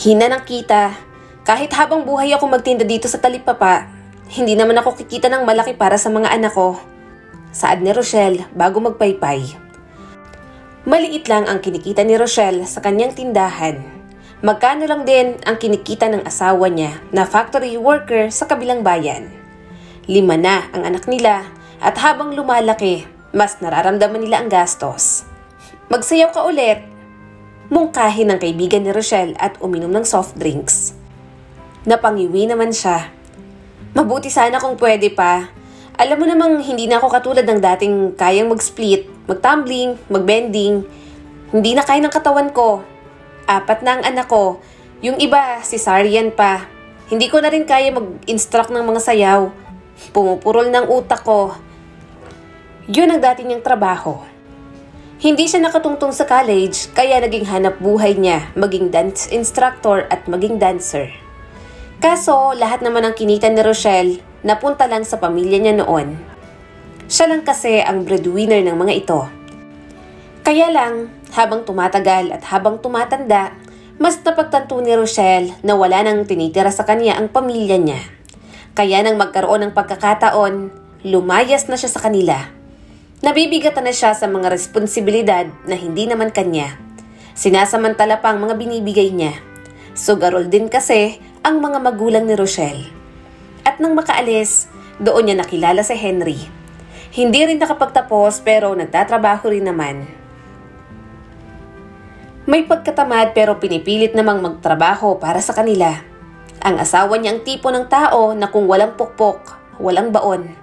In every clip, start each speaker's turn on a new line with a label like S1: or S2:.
S1: Hina ng kita. Kahit habang buhay ako magtinda dito sa Talipapa, hindi naman ako kikita ng malaki para sa mga anak ko. Saad ni Rochelle bago magpaypay. Maliit lang ang kinikita ni Rochelle sa kanyang tindahan. Magkano lang din ang kinikita ng asawa niya na factory worker sa kabilang bayan. 5 na ang anak nila at habang lumalaki, mas nararamdaman nila ang gastos. Magsayaw ka ulit. Mungkahin ng kaibigan ni Rochelle at uminom ng soft drinks. Napangiwi naman siya. Mabuti sana kung pwede pa. Alam mo namang hindi na ako katulad ng dating kayang mag-split, mag-tumbling, mag-bending. Hindi na kaya ng katawan ko. 4 na ang anak ko. Yung iba, cesarean pa. Hindi ko na rin kaya mag-instruct ng mga sayaw. Pumupurol ng utak ko. Yun ang dati niyang trabaho. Hindi siya nakatungtong sa college, kaya naging hanap buhay niya maging dance instructor at maging dancer. Kaso, lahat naman ang kinita ni Rochelle napunta lang sa pamilya niya noon. Siya lang kasi ang breadwinner ng mga ito. Kaya lang, habang tumatagal at habang tumatanda, mas napagtanto ni Rochelle na wala nang tinitira sa kanya ang pamilya niya. Kaya nang magkaroon ng pagkakataon, lumayas na siya sa kanila. Nabibigatan na siya sa mga responsibilidad na hindi naman kanya. Sinasamantala pa ang mga binibigay niya. Sugarol din kasi ang mga magulang ni Rochelle. At nang makaalis, doon niya nakilala si Henry. Hindi rin nakapagtapos pero nagtatrabaho rin naman. May pagkatamad pero pinipilit namang magtrabaho para sa kanila. Ang asawa niya ang tipo ng tao na kung walang pukpok, walang baon.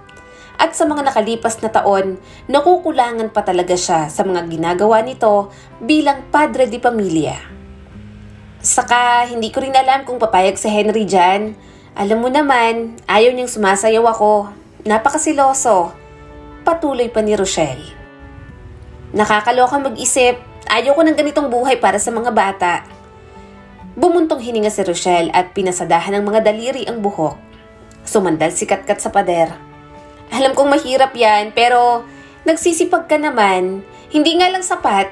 S1: At sa mga nakalipas na taon, nakukulangan pa talaga siya sa mga ginagawa nito bilang padre di pamilya. Saka, hindi ko rin alam kung papayag si Henry dyan. Alam mo naman, ayaw niyang sumasayaw ako. Napakasiloso. Patuloy pa ni Rochelle. Nakakaloka mag-isip. Ayaw ko ng ganitong buhay para sa mga bata. Bumuntong hininga si Rochelle at pinasadahan ng mga daliri ang buhok. Sumandal si Katkat sa pader. Alam kong mahirap yan, pero nagsisipag ka naman. Hindi nga lang sapat.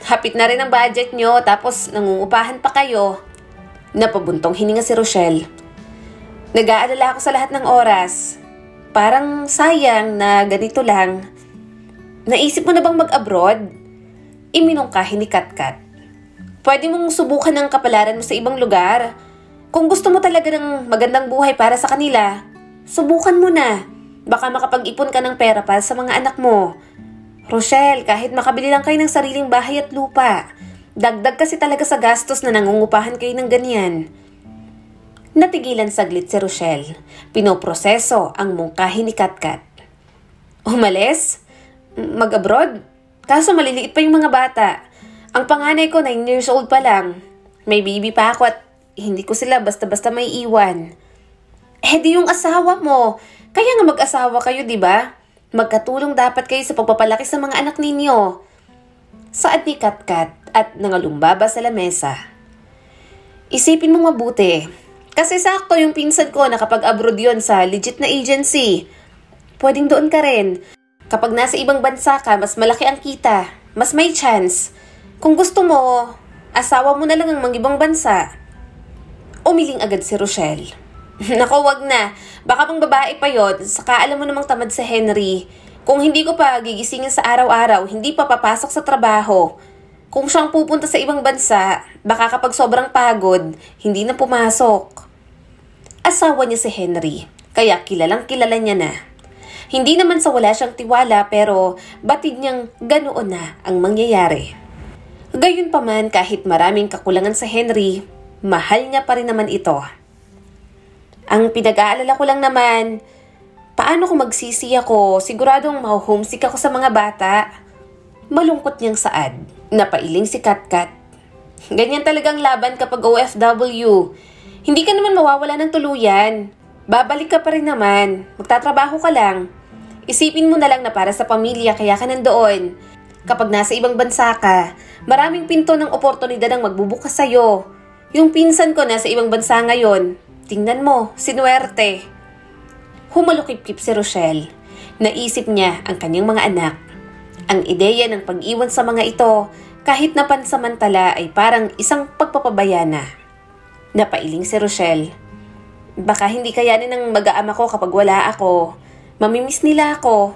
S1: Hapit na rin ang budget nyo, tapos nangungupahan pa kayo. Napabuntong hininga si Rochelle. Nag-aalala ako sa lahat ng oras. Parang sayang na ganito lang. Naisip mo na bang mag-abroad? Iminungkahin ni Katkat. Pwede mong subukan ng kapalaran mo sa ibang lugar. Kung gusto mo talaga ng magandang buhay para sa kanila, subukan mo na. Baka makapag-ipon ka ng pera para sa mga anak mo. Rochelle, kahit makabili lang kayo ng sariling bahay at lupa, dagdag kasi talaga sa gastos na nangungupahan kayo ng ganyan. Natigilan saglit si Rochelle. Pinoproseso ang mungkahi ni Katkat. Umalis? Mag-abroad? Kaso maliliit pa yung mga bata. Ang panganay ko 9 years old pa lang. May baby pa ako at hindi ko sila basta-basta may iwan. Di yung asawa mo. Kaya nga mag-asawa kayo, di ba? Magkatulong dapat kayo sa pagpapalaki sa mga anak ninyo. Saad ni Katkat at nangalumbaba sa lamesa. Isipin mong mabuti. Kasi sakto yung pinsan ko na kapag abroad yun sa legit na agency. Pwedeng doon ka rin. Kapag nasa ibang bansa ka, mas malaki ang kita. Mas may chance. Kung gusto mo, asawa mo na lang ang ibang bansa. Umiling agad si Rochelle. Naku, wag na. Baka pang babae pa yun, saka alam mo namang tamad si Henry. Kung hindi ko pa gigisingin sa araw-araw, hindi pa papasok sa trabaho. Kung siyang pupunta sa ibang bansa, baka kapag sobrang pagod, hindi na pumasok. Asawa niya si Henry, kaya kilalang kilala niya na. Hindi naman sa wala siyang tiwala pero batid niyang ganoon na ang mangyayari. Gayunpaman kahit maraming kakulangan sa Henry, mahal niya pa rin naman ito. Ang pinag-aalala ko lang naman, paano kung magsisi ako, siguradong mahuhomesick ako sa mga bata. Malungkot niyang saad, napailing si Katkat. Ganyan talagang laban kapag OFW. Hindi ka naman mawawala ng tuluyan. Babalik ka pa rin naman, magtatrabaho ka lang. Isipin mo na lang na para sa pamilya kaya ka nandoon. Kapag nasa ibang bansa ka, maraming pinto ng oportunidad ang magbubukas sa'yo. Yung pinsan ko nasa ibang bansa ngayon, tingnan mo, sinuwerte. Humalukip-kip si Rochelle. Naisip niya ang kanyang mga anak. Ang ideya ng pag-iwan sa mga ito, kahit na pansamantala ay parang isang pagpapabaya na. Napailing si Rochelle. Baka hindi kayanin ng mag-aama ko kapag wala ako. Mamimiss nila ako.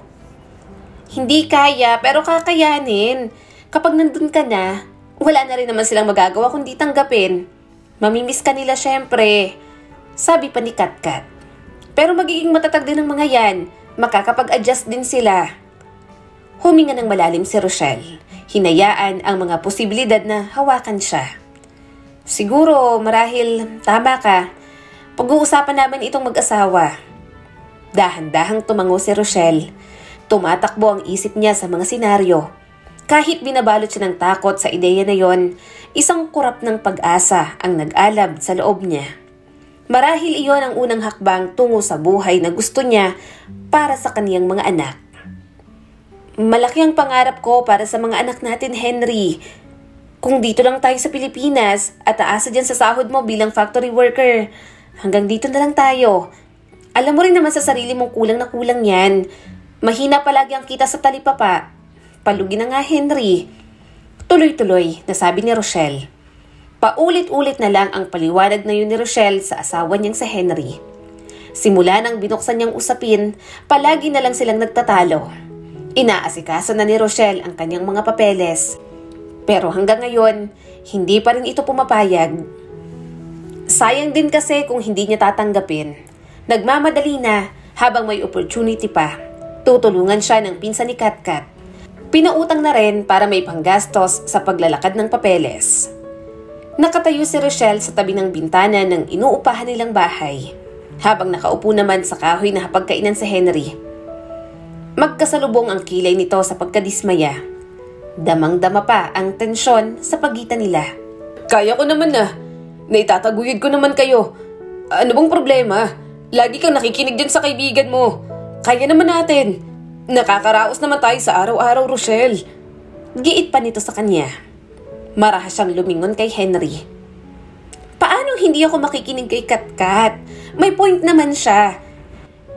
S1: Hindi kaya, pero kakayanin. Kapag nandun ka na, wala na rin naman silang magagawa kundi tanggapin. Mamimiss ka nila syempre. Sabi pa ni Katkat. Pero magiging matatag din ng mga yan. Makakapag-adjust din sila. Huminga ng malalim si Rochelle. Hinayaan ang mga posibilidad na hawakan siya. Siguro marahil tama ka. Pag-uusapan namin itong mag-asawa. Dahan-dahang tumango si Rochelle. Tumatakbo ang isip niya sa mga senaryo. Kahit binabalot siya ng takot sa ideya na yon, isang kurap ng pag-asa ang nag-alab sa loob niya. Marahil iyon ang unang hakbang tungo sa buhay na gusto niya para sa kaniyang mga anak. Malaki ang pangarap ko para sa mga anak natin, Henry. Kung dito lang tayo sa Pilipinas at aasa dyan sa sahod mo bilang factory worker, hanggang dito na lang tayo. Alam mo rin naman sa sarili mong kulang na kulang yan. Mahina palagi ang kita sa talipapa. Palugi na nga, Henry. Tuloy-tuloy, nasabi ni Rochelle. Paulit-ulit na lang ang paliwanag na yun ni Rochelle sa asawa niyang si Henry. Simula nang binuksan niyang usapin, palagi na lang silang nagtatalo. Inaasikaso na ni Rochelle ang kanyang mga papeles. Pero hanggang ngayon, hindi pa rin ito pumapayag. Sayang din kasi kung hindi niya tatanggapin. Nagmamadali na habang may opportunity pa. Tutulungan siya ng pinsan ni Katkat. Pinautang na rin para may panggastos sa paglalakad ng papeles. Nakatayo si Rochelle sa tabi ng bintana ng inuupahan nilang bahay, habang nakaupo naman sa kahoy na hapagkainan si Henry. Magkasalubong ang kilay nito sa pagkadismaya. Damang-dama pa ang tensyon sa pagitan nila.
S2: Kaya ko naman na. Naitataguyod ko naman kayo. Ano bang problema? Lagi kang nakikinig din sa kaibigan mo. Kaya naman natin. Nakakaraos naman tayo sa araw-araw, Rochelle.
S1: Giit pa nito sa kanya. Marahas siyang lumingon kay Henry. Paano hindi ako makikinig kay Katkat? May point naman siya.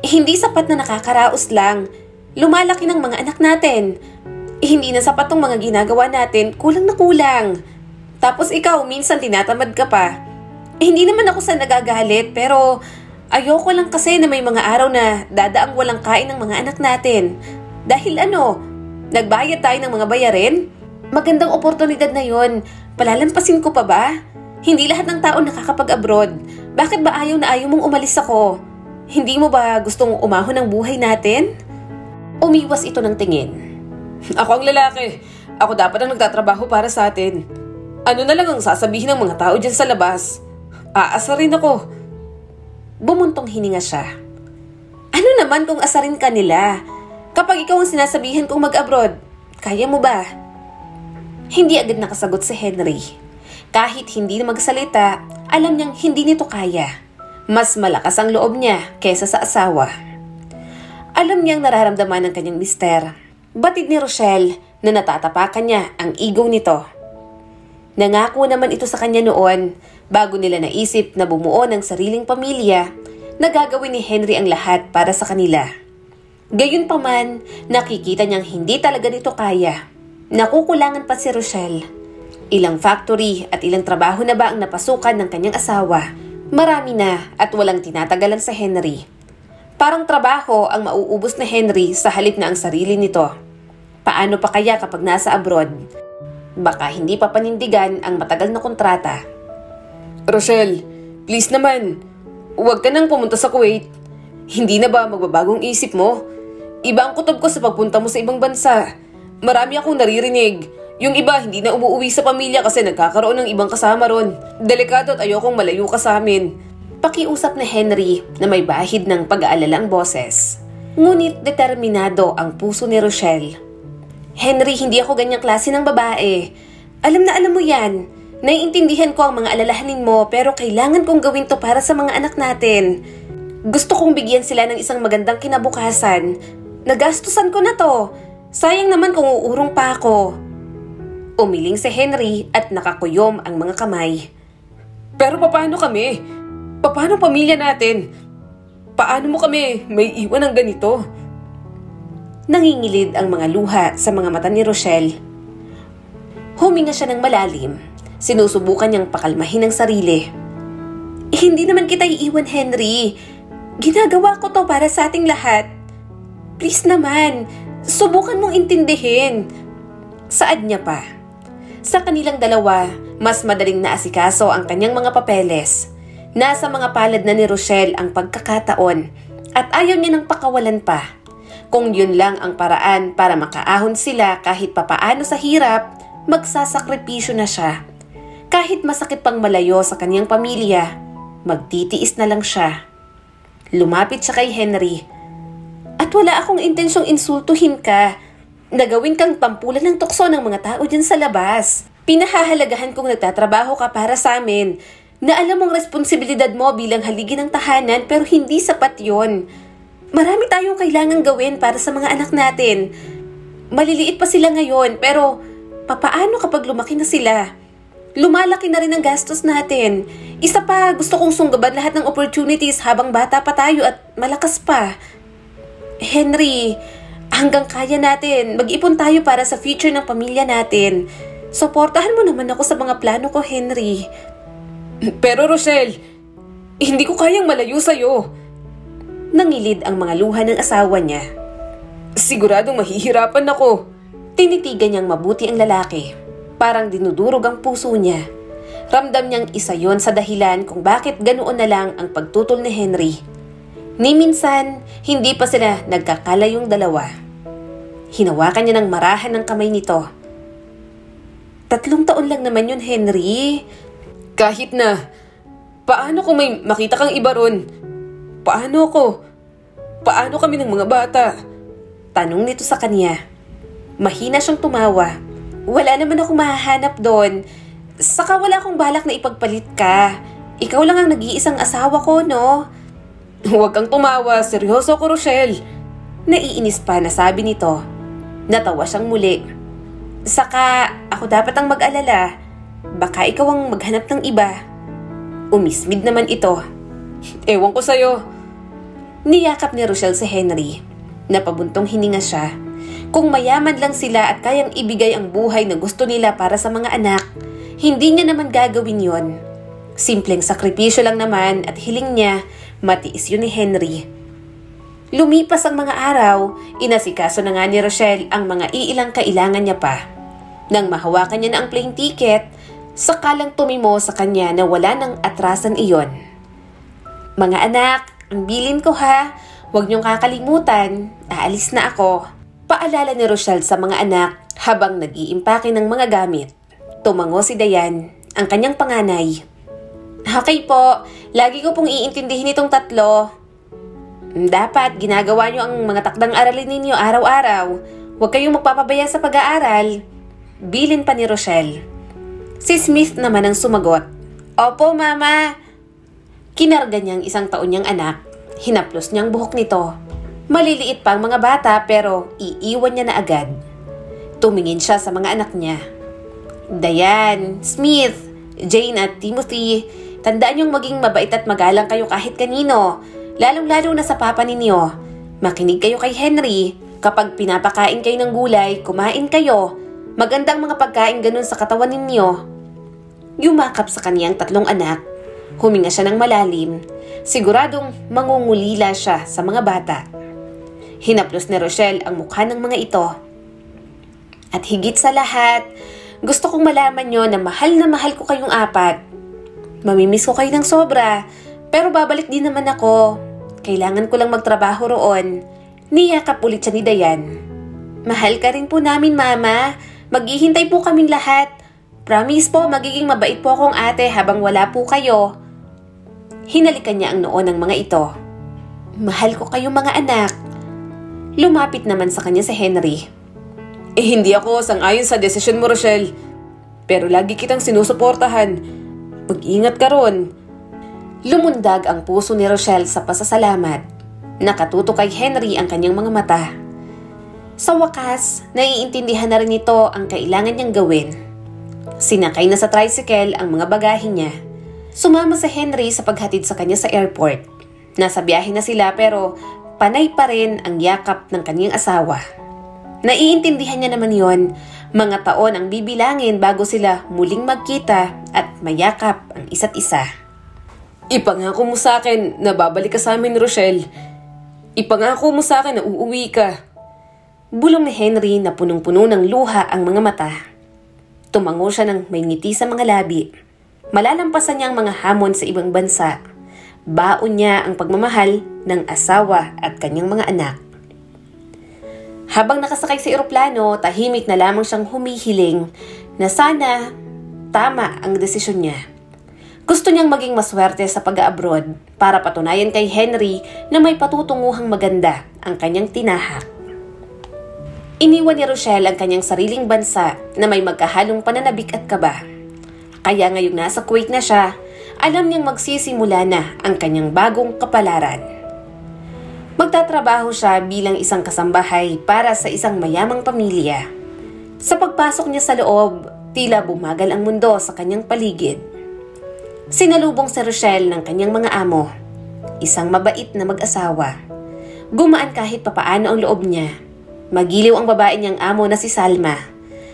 S1: Hindi sapat na nakakaraos lang. Lumalaki ng mga anak natin. Hindi na sapat tong mga ginagawa natin, kulang na kulang. Tapos ikaw, minsan tinatamad ka pa. Hindi naman ako sa nagagalit, pero ayoko lang kasi na may mga araw na dadaang walang kain ng mga anak natin. Dahil nagbayad tayo ng mga bayarin? Magandang oportunidad na yon. Palalampasin ko pa ba? Hindi lahat ng tao nakakapag-abroad. Bakit ba ayaw na ayaw mong umalis ako? Hindi mo ba gustong umahon ang buhay natin? Umiwas ito ng tingin.
S2: Ako ang lalaki. Ako dapat ang nagtatrabaho para sa atin. Ano na lang ang sasabihin ng mga tao dyan sa labas? Aasarin ako.
S1: Bumuntong hininga siya. Ano naman kung asarin ka nila? Kapag ikaw ang sinasabihan kong mag-abroad, kaya mo ba? Hindi agad nakasagot si Henry. Kahit hindi na magsalita, alam niyang hindi nito kaya. Mas malakas ang loob niya kaysa sa asawa. Alam niyang nararamdaman ng kanyang mister. Batid ni Rochelle na natatapakan niya ang ego nito. Nangako naman ito sa kanya noon bago nila naisip na bumuo ng sariling pamilya na gagawin ni Henry ang lahat para sa kanila. Gayunpaman, nakikita niyang hindi talaga nito kaya. Nakukulangan pa si Rochelle. Ilang factory at ilang trabaho na ba ang napasukan ng kanyang asawa? Marami na at walang tinatagalan sa Henry. Parang trabaho ang mauubos ni Henry sa halip na ang sarili nito. Paano pa kaya kapag nasa abroad? Baka hindi pa panindigan ang matagal na kontrata.
S2: Rochelle, please naman. Huwag ka nang pumunta sa Kuwait. Hindi na ba magbabagong isip mo? Iba ang kutob ko sa pagpunta mo sa ibang bansa. Marami akong naririnig. Yung iba hindi na umuwi sa pamilya kasi nagkakaroon ng ibang kasama ron. Delikado at ayokong malayo ka sa amin.
S1: Pakiusap ni Henry na may bahid ng pag-aalala ang boses. Ngunit determinado ang puso ni Rochelle. Henry, hindi ako ganyang klase ng babae. Alam na alam mo yan. Naiintindihan ko ang mga alalahanin mo pero kailangan kong gawin to para sa mga anak natin. Gusto kong bigyan sila ng isang magandang kinabukasan. Nagastusan ko na to. Sayang naman kung uurong pa ako. Umiling si Henry at nakakuyom ang mga kamay.
S2: Pero paano kami? Paano pamilya natin? Paano mo kami may iwan ng ganito?
S1: Nangingilid ang mga luha sa mga mata ni Rochelle. Huminga siya ng malalim. Sinusubukan niyang pakalmahin ang sarili. Hindi naman kita iiwan, Henry. Ginagawa ko to para sa ating lahat. Please naman, subukan mong intindihin. Saad niya pa. Sa kanilang dalawa, mas madaling naasikaso ang kanyang mga papeles. Nasa mga palad na ni Rochelle ang pagkakataon at ayaw niya ng pakawalan pa. Kung yun lang ang paraan para makaahon sila kahit papaano sa hirap, magsasakripisyo na siya. Kahit masakit pang malayo sa kanyang pamilya, magtitiis na lang siya. Lumapit siya kay Henry. At wala akong intensyong insultuhin ka. Nagawin kang tampulan ng tukso ng mga tao dyan sa labas. Pinahahalagahan kong nagtatrabaho ka para sa amin, na alam mong responsibilidad mo bilang haligi ng tahanan pero hindi sapat yon. Marami tayong kailangang gawin para sa mga anak natin. Maliliit pa sila ngayon pero papaano kapag lumaki na sila? Lumalaki na rin ang gastos natin. Isa pa, gusto kong sunggaban lahat ng opportunities habang bata pa tayo at malakas pa. Henry, hanggang kaya natin, mag-ipon tayo para sa future ng pamilya natin. Suportahan mo naman ako sa mga plano ko, Henry.
S2: Pero Rochelle, hindi ko kayang malayo sa'yo.
S1: Nangilid ang mga luha ng asawa niya.
S2: Siguradong mahihirapan ako.
S1: Tinitigan niyang mabuti ang lalaki. Parang dinudurog ang puso niya. Ramdam niyang isa yon sa dahilan kung bakit ganoon na lang ang pagtutol ni Henry. Ni minsan, hindi pa sila nagkakalayong dalawa. Hinawakan niya ng marahan ng kamay nito. 3 taon lang naman yun, Henry.
S2: Kahit na, paano kung may makita kang iba ron? Paano ako? Paano kami ng mga bata?
S1: Tanong nito sa kanya. Mahina siyang tumawa. Wala naman akong mahahanap doon. Saka wala akong balak na ipagpalit ka. Ikaw lang ang nag-iisang asawa ko, no?
S2: Huwag kang tumawa. Seryoso ko, Rochelle.
S1: Naiinis pa na sabi nito. Natawa siyang muli. Saka ako dapat ang mag-alala. Baka ikaw ang maghanap ng iba. Umismid naman ito.
S2: Ewan ko sa'yo.
S1: Niyakap ni Rochelle si Henry. Napabuntong hininga siya. Kung mayaman lang sila at kayang ibigay ang buhay na gusto nila para sa mga anak, hindi niya naman gagawin yon. Simpleng sakripisyo lang naman at hiling niya, matiis yun ni Henry. Lumipas ang mga araw, inasikaso na nga ni Rochelle ang mga iilang kailangan niya pa. Nang mahawakan niya na ang plane ticket, sakalang tumimo sa kanya na wala nang atrasan iyon. Mga anak, ang bilin ko ha, huwag niyong kakalimutan, aalis na ako. Paalala ni Rochelle sa mga anak habang nag-iimpake ng mga gamit. Tumango si Dayan, ang kanyang panganay. Okay po, lagi ko pong iintindihin itong 3. Dapat ginagawa niyo ang mga takdang aralin ninyo araw-araw. Huwag kayong magpapabaya sa pag-aaral. Bilin pa ni Rochelle. Si Smith naman ang sumagot. Opo, Mama. Kinarga niyang 1 taon niyang anak. Hinaplos niyang buhok nito. Maliliit pa ang mga bata pero iiwan niya na agad. Tumingin siya sa mga anak niya. Dayan, Smith, Jane at Timothy, tandaan niyong maging mabait at magalang kayo kahit kanino, lalong-lalo na sa papa ninyo. Makinig kayo kay Henry. Kapag pinapakain kayo ng gulay, kumain kayo. Magandang mga pagkain ganun sa katawan ninyo. Yumakap sa kaniyang 3 anak. Huminga siya ng malalim. Siguradong mangungulila siya sa mga bata. Hinaplos ni Rochelle ang mukha ng mga ito. At higit sa lahat, gusto kong malaman nyo na mahal ko kayong 4. Mamimiss ko kayo ng sobra, pero babalik din naman ako. Kailangan ko lang magtrabaho roon. Niyakap ulit siya ni Dayan. Mahal ka rin po namin, Mama. Maghihintay po kaming lahat. Promise po, magiging mabait po akong ate habang wala po kayo. Hinalikan niya ang noo ng mga ito. Mahal ko kayong mga anak. Lumapit naman sa kanya si Henry.
S2: Hindi ako sang-ayon sa desisyon mo, Rochelle. Pero lagi kitang sinusuportahan. Mag-ingat ka ron.
S1: Lumundag ang puso ni Rochelle sa pasasalamat. Nakatuto kay Henry ang kanyang mga mata. Sa wakas, naiintindihan na rin ito ang kailangan niyang gawin. Sinakay na sa tricycle ang mga bagahe niya. Sumama si Henry sa paghatid sa kanya sa airport. Nasa biyahe na sila pero panay pa rin ang yakap ng kanyang asawa. Naiintindihan niya naman yon, mga taon ang bibilangin bago sila muling magkita at mayakap ang isa't isa.
S2: Ipangako mo sa akin na babalik ka sa amin, Rochelle. Ipangako mo sa akin na uuwi ka.
S1: Bulong ni Henry na punong-puno ng luha ang mga mata. Tumango siya ng may ngiti sa mga labi. Malalampasan niya ang mga hamon sa ibang bansa. Baon niya ang pagmamahal ng asawa at kanyang mga anak. Habang nakasakay sa eroplano, tahimik na lamang siyang humihiling na sana tama ang desisyon niya. Gusto niyang maging maswerte sa pag-abroad para patunayan kay Henry na may patutunguhang maganda ang kanyang tinahak. Iniwan ni Rochelle ang kanyang sariling bansa na may magkahalong pananabik at kaba. Kaya ngayong nasa Kuwait na siya, alam niyang magsisimula na ang kanyang bagong kapalaran. Magtatrabaho siya bilang isang kasambahay para sa isang mayamang pamilya. Sa pagpasok niya sa loob, tila bumagal ang mundo sa kanyang paligid. Sinalubong si Rochelle ng kanyang mga amo, isang mabait na mag-asawa. Gumaan kahit papaano ang loob niya. Magiliw ang babae niyang amo na si Salma.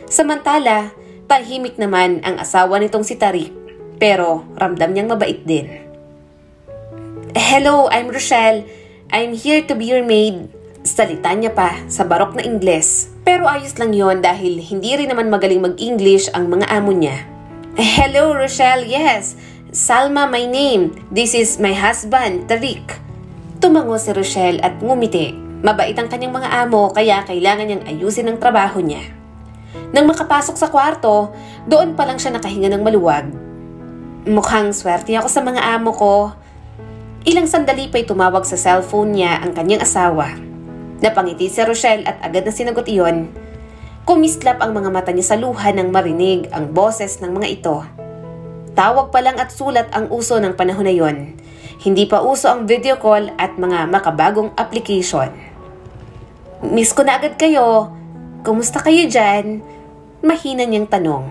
S1: Samantala, tahimik naman ang asawa nitong si Tariq, pero ramdam niyang mabait din. "Hello, I'm Rochelle. I'm here to be your maid." Salita niya pa sa barok na Ingles. Pero ayos lang yon dahil hindi rin naman magaling mag-English ang mga amo niya. "Hello, Rochelle. Yes. Salma my name. This is my husband, Tariq." Tumango si Rochelle at ngumiti. Mabait ang kanyang mga amo kaya kailangan niyang ayusin ang trabaho niya. Nang makapasok sa kwarto, doon pa lang siya nakahinga ng maluwag. "Mukhang swerte ako sa mga amo ko." Ilang sandali pa'y tumawag sa cellphone niya ang kanyang asawa. Napangiti si Rochelle at agad na sinagot iyon. Kumislap ang mga mata niya sa luha nang marinig ang boses ng mga ito. Tawag pa lang at sulat ang uso ng panahon na yon. Hindi pa uso ang video call at mga makabagong application. "Miss ko na agad kayo. Kumusta kayo dyan?" Mahina niyang tanong.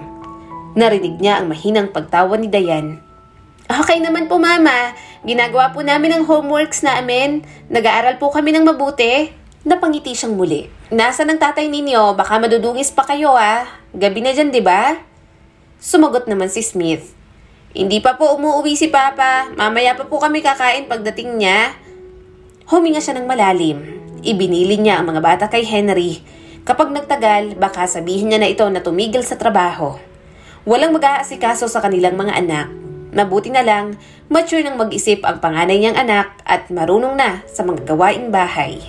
S1: Narinig niya ang mahinang pagtawa ni Dayan. "Okay naman po, Mama. Ginagawa po namin ang homeworks namin. Nag-aaral po kami ng mabuti." Napangiti siyang muli. "Nasaan ang tatay ninyo? Baka madudungis pa kayo Gabi na dyan, di ba?" Sumagot naman si Smith. "Hindi pa po umuwi si Papa. Mamaya pa po kami kakain pagdating niya." Huminga siya ng malalim. Ibinili niya ang mga bata kay Henry. Kapag nagtagal, baka sabihin niya na ito na tumigil sa trabaho. Walang mag-aasikaso sa kanilang mga anak. Mabuti na lang, mature nang mag-isip ang panganay niyang anak at marunong na sa mga gawaing bahay.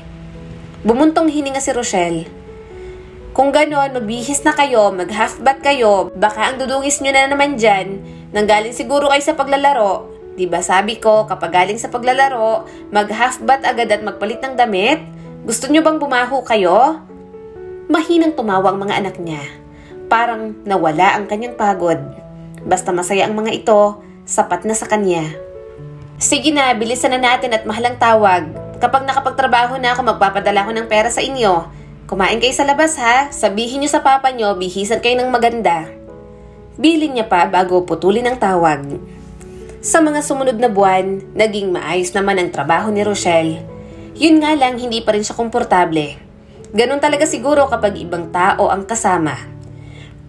S1: Bumuntong hininga si Rochelle. "Kung ganon, magbihis na kayo, mag-half bath kayo, baka ang dudungis niyo na naman dyan. Nanggaling siguro kayo sa paglalaro. Diba sabi ko, kapag galing sa paglalaro, mag-half bath agad at magpalit ng damit? Gusto niyo bang bumaho kayo?" Mahinang tumawa ang mga anak niya. Parang nawala ang kanyang pagod. Basta masaya ang mga ito, sapat na sa kanya. "Sige na, bilisan na natin at mahal ang tawag. Kapag nakapagtrabaho na ako, magpapadala ko ng pera sa inyo. Kumain kayo sa labas ha. Sabihin niyo sa papa niyo, bihisan kayo ng maganda." Bilin niya pa bago putulin ang tawag. Sa mga sumunod na buwan, naging maayos naman ang trabaho ni Rochelle. Yun nga lang, hindi pa rin siya komportable. Ganon talaga siguro kapag ibang tao ang kasama.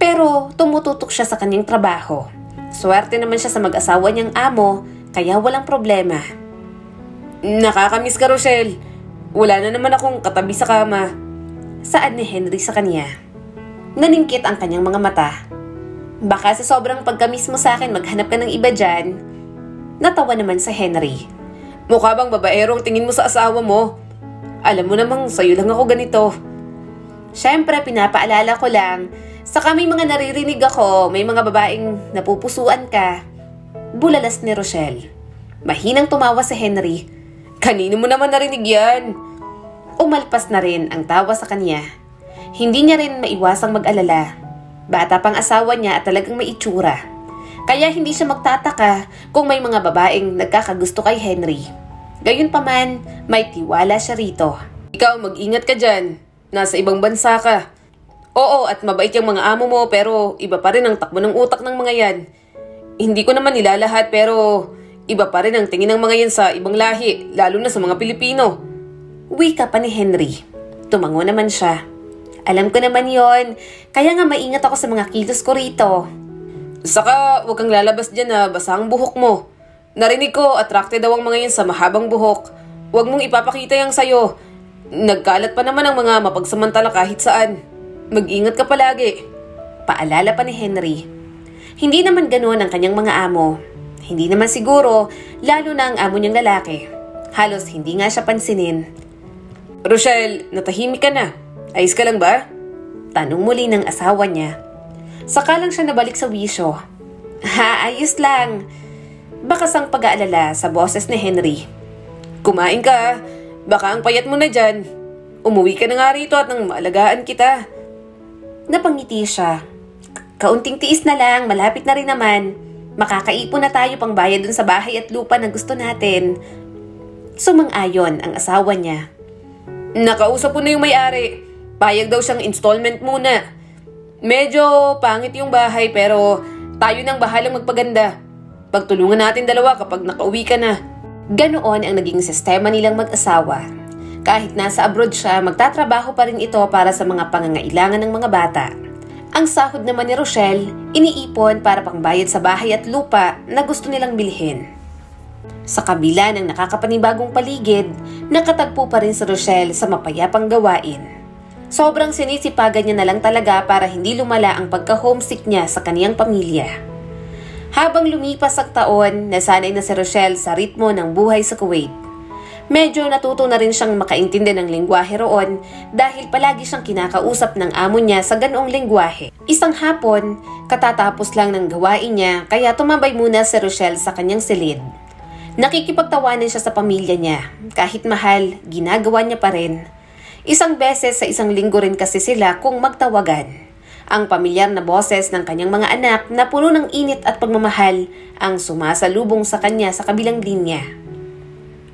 S1: Pero tumututok siya sa kanyang trabaho. Swerte naman siya sa mag-asawa niyang amo, kaya walang problema. "Nakakamiss ka, Rochelle. Wala na naman akong katabi sa kama." Saad ni Henry sa kanya. Naningkit ang kanyang mga mata. "Baka sa sobrang pagkamiss mo sa akin, maghanap ka ng iba dyan." Natawa naman sa Henry. "Mukha bang babaerong tingin mo sa asawa mo? Alam mo namang sa'yo lang ako ganito." "Syempre, pinapaalala ko lang. Saka may mga naririnig ako, may mga babaeng napupusuan ka." Bulalas ni Rochelle. Mahinang tumawa si Henry. "Kanino mo naman narinig yan?" Umalpas na rin ang tawa sa kanya. Hindi niya rin maiwasang mag-alala. Bata pang asawa niya at talagang may itsura. Kaya hindi siya magtataka kung may mga babaeng nagkakagusto kay Henry. Gayunpaman, may tiwala siya rito. "Ikaw, mag-ingat ka dyan. Nasa ibang bansa ka. Oo, at mabait yung mga amo mo, pero iba pa rin ang takbo ng utak ng mga yan. Hindi ko naman nilalahat, pero iba pa rin ang tingin ng mga yan sa ibang lahi, lalo na sa mga Pilipino." Wika pa ni Henry. Tumango naman siya. "Alam ko naman yon, kaya nga maingat ako sa mga kilos ko rito." "Saka, huwag kang lalabas dyan na basa ang buhok mo.
S2: Narinig ko, attracted daw ang mga yan sa mahabang buhok. Huwag mong ipapakita yang sayo. Nagkalat pa naman ang mga mapagsamantala kahit saan. Mag-ingat ka palagi.
S1: Paalala pa ni Henry. Hindi naman ganoon ang kanyang mga amo. Hindi naman siguro, lalo na ang amo niyang lalaki. Halos hindi nga siya pansinin.
S2: Rochelle, natahimik ka na. Ayos ka lang ba?
S1: Tanong muli ng asawa niya. Saka lang siya nabalik sa wisyo. Ha, ayos lang. Bakas ang pag-aalala sa boses ni Henry.
S2: Kumain ka, baka ang payat mo na dyan. Umuwi ka na nga rito at nang maalagaan kita.
S1: Napangiti siya. Kaunting tiis na lang, malapit na rin naman. Makakaipon na tayo pang bayad dun sa bahay at lupa na gusto natin. Sumang-ayon ang asawa niya.
S2: Nakausap ko na yung may-ari. Payag daw siyang installment muna. Medyo pangit yung bahay pero tayo nang bahalang magpaganda. Pagtulungan natin dalawa kapag nakauwi ka na.
S1: Ganoon ang naging sistema nilang mag-asawa. Kahit nasa abroad siya, magtatrabaho pa rin ito para sa mga pangangailangan ng mga bata. Ang sahod naman ni Rochelle, iniipon para pangbayad sa bahay at lupa na gusto nilang bilhin. Sa kabila ng nakakapanibagong paligid, nakatagpo pa rin si Rochelle sa mapayapang gawain. Sobrang sinisipagan niya na lang talaga para hindi lumala ang pagka-homesick niya sa kaniyang pamilya. Habang lumipas ang taon, nasanay na si Rochelle sa ritmo ng buhay sa Kuwait. Medyo natuto na rin siyang makaintindi ng lengguwahe roon dahil palagi siyang kinakausap ng amo niya sa ganoong lengguwahe. Isang hapon, katatapos lang ng gawain niya kaya tumambay muna si Rochelle sa kanyang silid. Nakikipagtawanan siya sa pamilya niya. Kahit mahal, ginagawa niya pa rin. Isang beses sa isang linggo rin kasi sila kung magtawagan. Ang pamilyar na boses ng kanyang mga anak na puno ng init at pagmamahal ang sumasalubong sa kanya sa kabilang linya.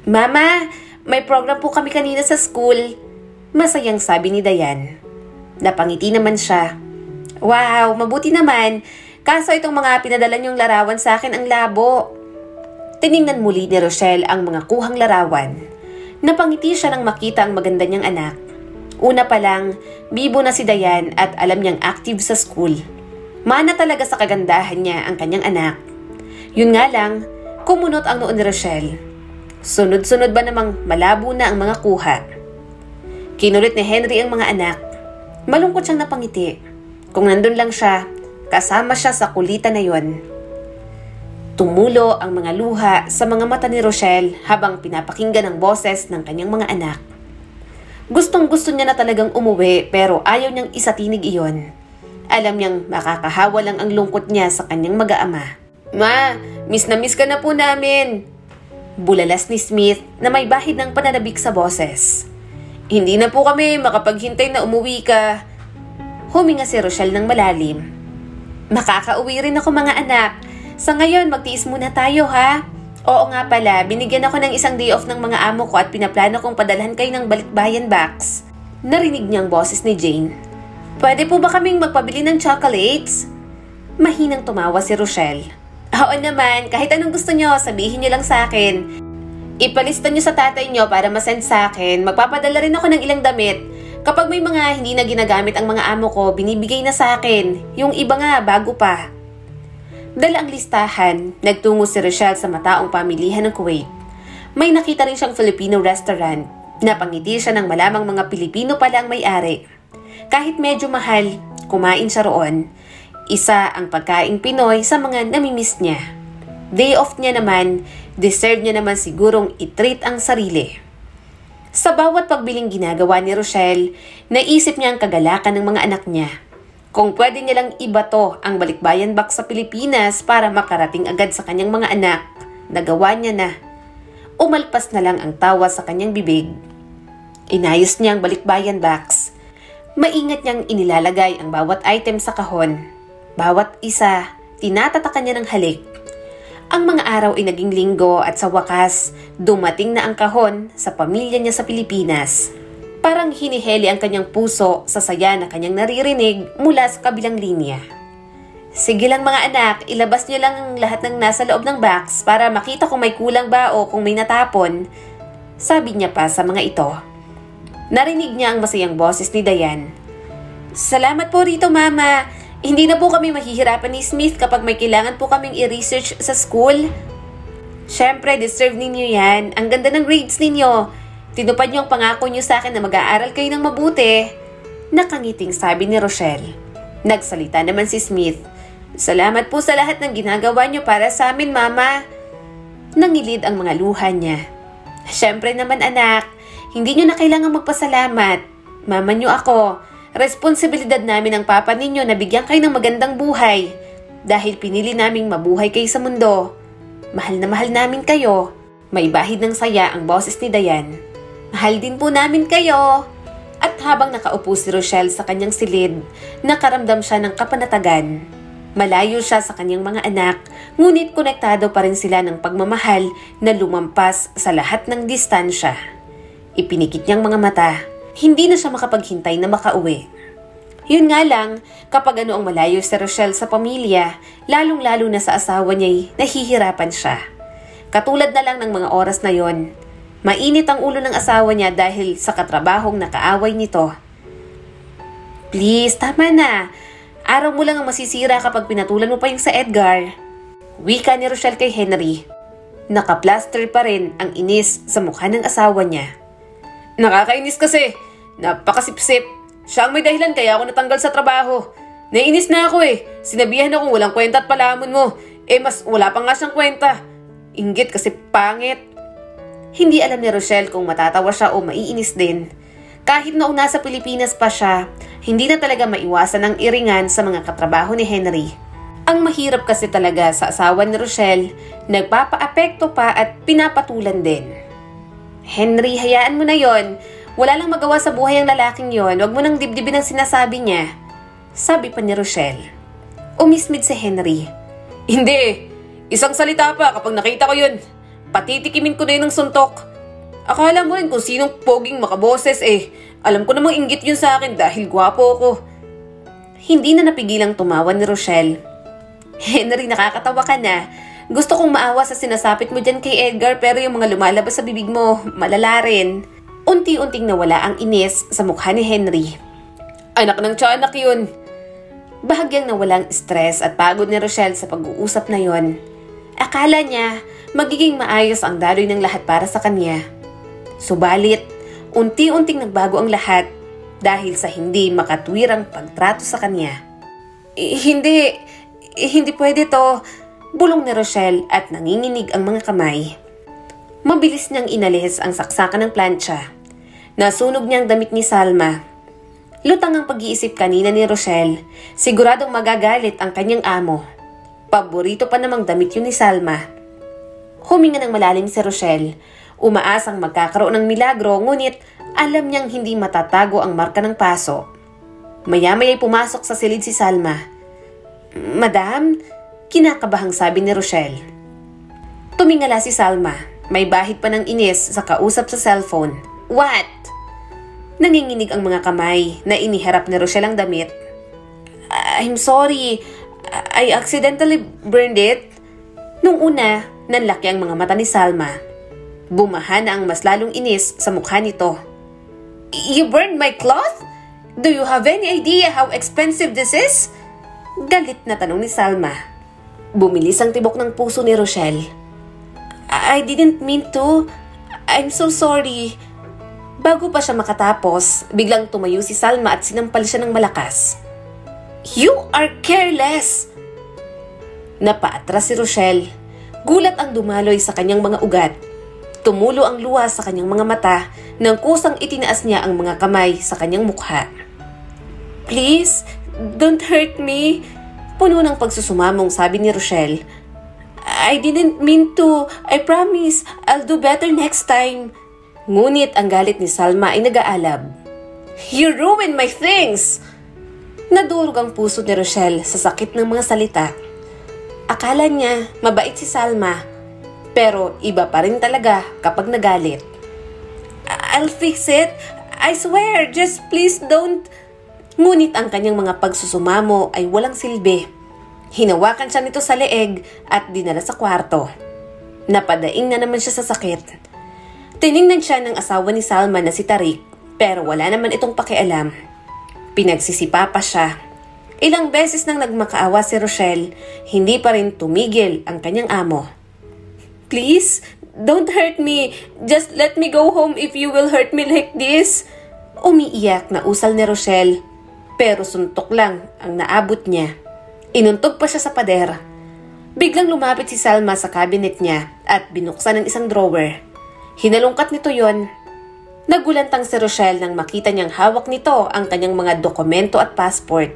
S1: Mama, may program po kami kanina sa school. Masayang sabi ni Dayan. Napangiti naman siya. Wow, mabuti naman. Kaso itong mga pinadala niyong larawan sa akin ang labo. Tiningnan muli ni Rochelle ang mga kuhang larawan. Napangiti siya nang makita ang maganda niyang anak. Una pa lang, bibo na si Dayan at alam niyang active sa school. Mana talaga sa kagandahan niya ang kanyang anak. Yun nga lang, kumunot ang noon ni Rochelle. Sunod-sunod ba namang malabo na ang mga kuha? Kinulit ni Henry ang mga anak. Malungkot siyang napangiti. Kung nandun lang siya, kasama siya sa kulitan na yon. Tumulo ang mga luha sa mga mata ni Rochelle habang pinapakinggan ang boses ng kanyang mga anak. Gustong-gusto niya na talagang umuwi pero ayaw niyang isatinig iyon. Alam niyang makakahawa lang ang lungkot niya sa kanyang mag-aama. Ma, miss na miss ka na po namin. Bulalas ni Smith na may bahid ng pananabik sa boses. Hindi na po kami makapaghintay na umuwi ka. Huminga si Rochelle ng malalim. Makakauwi rin ako mga anak. Sa ngayon magtiis muna tayo ha. Oo nga pala, binigyan ako ng isang day off ng mga amo ko at pinaplano kong padalhan kayo ng balikbayan box. Narinig niya ang boses ni Jane. Pwede po ba kaming magpabili ng chocolates? Mahinang tumawa si Rochelle. Oo naman, kahit anong gusto nyo, sabihin nyo lang sa akin. Ipalista nyo sa tatay nyo para masend sa akin. Magpapadala rin ako ng ilang damit. Kapag may mga hindi na ginagamit ang mga amo ko, binibigay na sa akin. Yung iba nga, bago pa. Dala ang listahan, nagtungo si Rochelle sa mataong pamilihan ng Kuwait. May nakita rin siyang Filipino restaurant. Napangiti siya ng malamang mga Pilipino pala ang may-ari. Kahit medyo mahal, kumain siya roon. Isa ang pagkaing Pinoy sa mga namimiss niya. Day off niya naman, deserve niya naman sigurong i-treat ang sarili. Sa bawat pagbiling ginagawa ni Rochelle, naisip niya ang kagalakan ng mga anak niya. Kung pwede niya lang ibato ang balikbayan box sa Pilipinas para makarating agad sa kanyang mga anak, nagawa niya na. Umalpas na lang ang tawa sa kanyang bibig. Inayos niya ang balikbayan box. Maingat niyang inilalagay ang bawat item sa kahon. Bawat isa, tinatatakan niya ng halik. Ang mga araw ay naging linggo at sa wakas, dumating na ang kahon sa pamilya niya sa Pilipinas. Parang hiniheli ang kanyang puso sa saya na kanyang naririnig mula sa kabilang linya. Sige lang mga anak, ilabas niyo lang ang lahat ng nasa loob ng box para makita kung may kulang ba o kung may natapon. Sabi niya pa sa mga ito. Narinig niya ang masayang boses ni Dayan. Salamat po rito mama. Hindi na po kami mahihirapan ni Smith kapag may kailangan po kaming i-research sa school. Siyempre, deserve ninyo yan. Ang ganda ng grades ninyo. Tinupad niyo ang pangako niyo sa akin na mag-aaral kayo ng mabuti. Nakangiting sabi ni Rochelle. Nagsalita naman si Smith. Salamat po sa lahat ng ginagawa niyo para sa amin, Mama. Nangilid ang mga luha niya. Siyempre naman anak, hindi niyo na kailangang magpasalamat. Mama niyo ako. Responsibilidad namin ng papa ninyo na bigyan kayo ng magandang buhay. Dahil pinili naming mabuhay kayo sa mundo. Mahal na mahal namin kayo. May bahid ng saya ang boses ni Dayan. Mahal din po namin kayo. At habang nakaupo si Rochelle sa kanyang silid, nakaramdam siya ng kapanatagan. Malayo siya sa kanyang mga anak, ngunit konektado pa rin sila ng pagmamahal na lumampas sa lahat ng distansya. Ipinikit niyang mga mata, hindi na siya makapaghintay na makauwi. Yun nga lang, kapag ano ang malayo si Rochelle sa pamilya, lalong-lalo na sa asawa niya'y nahihirapan siya. Katulad na lang ng mga oras na yon, mainit ang ulo ng asawa niya dahil sa katrabahong nakaaway nito. Please, tama na. Araw mo lang ang masisira kapag pinatulan mo pa yung sa Edgar. Wika ni Rochelle kay Henry. Naka-plaster pa rin ang inis sa mukha ng asawa niya. Nakakainis kasi. Napakasipsip. Siya ang may dahilan kaya ako natanggal sa trabaho. Nainis na ako eh. Sinabihan akong walang kwenta at palamon mo. Mas wala pa nga siyang kwenta. Inggit kasi pangit. Hindi alam ni Rochelle kung matatawa siya o maiinis din. Kahit noong nasa Pilipinas pa siya, hindi na talaga maiwasan ang iringan sa mga katrabaho ni Henry. Ang mahirap kasi talaga sa asawa ni Rochelle, nagpapaapekto pa at pinapatulan din. Henry, hayaan mo na yon. Wala lang magawa sa buhay ang lalaking yon. Huwag mo nang dibdibin ang sinasabi niya. Sabi pa ni Rochelle. Umismid si Henry. Hindi. Isang salita pa kapag nakita ko yun. Patitikimin ko na yun ng suntok. Akala mo rin kung sinong poging makaboses eh. Alam ko namang inggit yun sa akin dahil gwapo ko. Hindi na napigilang tumawa ni Rochelle. Henry, nakakatawa ka na. Gusto kong maawa sa sinasapit mo dyan kay Edgar pero yung mga lumalabas sa bibig mo, malala rin. Unti-unting nawala ang inis sa mukha ni Henry. Anak ng tiyanak yun. Bahagyang nawalang stress at pagod ni Rochelle sa pag-uusap na yon. Akala niya magiging maayos ang daloy ng lahat para sa kanya. Subalit, unti-unting nagbago ang lahat dahil sa hindi makatwirang pagtrato sa kanya. Hindi pwede to, bulong ni Rochelle at nanginginig ang mga kamay. Mabilis niyang inalis ang saksakan ng plancha. Nasunog niya ang damit ni Salma. Lutang ang pag-iisip kanina ni Rochelle, siguradong magagalit ang kanyang amo. Paborito pa namang damit yun ni Salma. Huminga ng malalim si Rochelle. Umaasang magkakaroon ng milagro, ngunit alam niyang hindi matatago ang marka ng paso. Maya-maya'y pumasok sa silid si Salma. Madam, kinakabahang sabi ni Rochelle. Tumingala si Salma. May bahid pa ng inis sa kausap sa cellphone. What? Nanginginig ang mga kamay na iniharap ni Rochelle ang damit. I'm sorry. I accidentally burned it. Nung una, nanlaki ang mga mata ni Salma. Bumaha na ang mas lalong inis sa mukha nito. You burned my cloth? Do you have any idea how expensive this is? Galit na tanong ni Salma. Bumilis ang tibok ng puso ni Rochelle. I didn't mean to. I'm so sorry. Bago pa siya makatapos, biglang tumayo si Salma at sinampal siya ng malakas. You are careless! Napaatras si Rochelle. Gulat ang dumaloy sa kanyang mga ugat. Tumulo ang luha sa kanyang mga mata nang kusang itinaas niya ang mga kamay sa kanyang mukha. Please, don't hurt me. Puno ng pagsusumamong sabi ni Rochelle. I didn't mean to. I promise, I'll do better next time. Ngunit ang galit ni Salma ay nag-aalab. You ruined my things! Nadurog ang puso ni Rochelle sa sakit ng mga salita. Akala niya mabait si Salma, pero iba pa rin talaga kapag nagalit. I'll fix it. I swear, just please don't. Ngunit ang kanyang mga pagsusumamo ay walang silbi. Hinawakan siya nito sa leeg at dinala sa kwarto. Napadaing na naman siya sa sakit. Tiningnan siya ng asawa ni Salma na si Tariq, pero wala naman itong pakialam. Pinagsisipa pa siya. Ilang beses nang nagmakaawa si Rochelle, hindi pa rin tumigil ang kanyang amo. Please, don't hurt me. Just let me go home if you will hurt me like this. Umiiyak na usal ni Rochelle, pero suntok lang ang naabot niya. Inuntog pa siya sa pader. Biglang lumapit si Salma sa cabinet niya at binuksan ang isang drawer. Hinalungkat nito yon. Nagulantang si Rochelle nang makita niyang hawak nito ang kanyang mga dokumento at passport.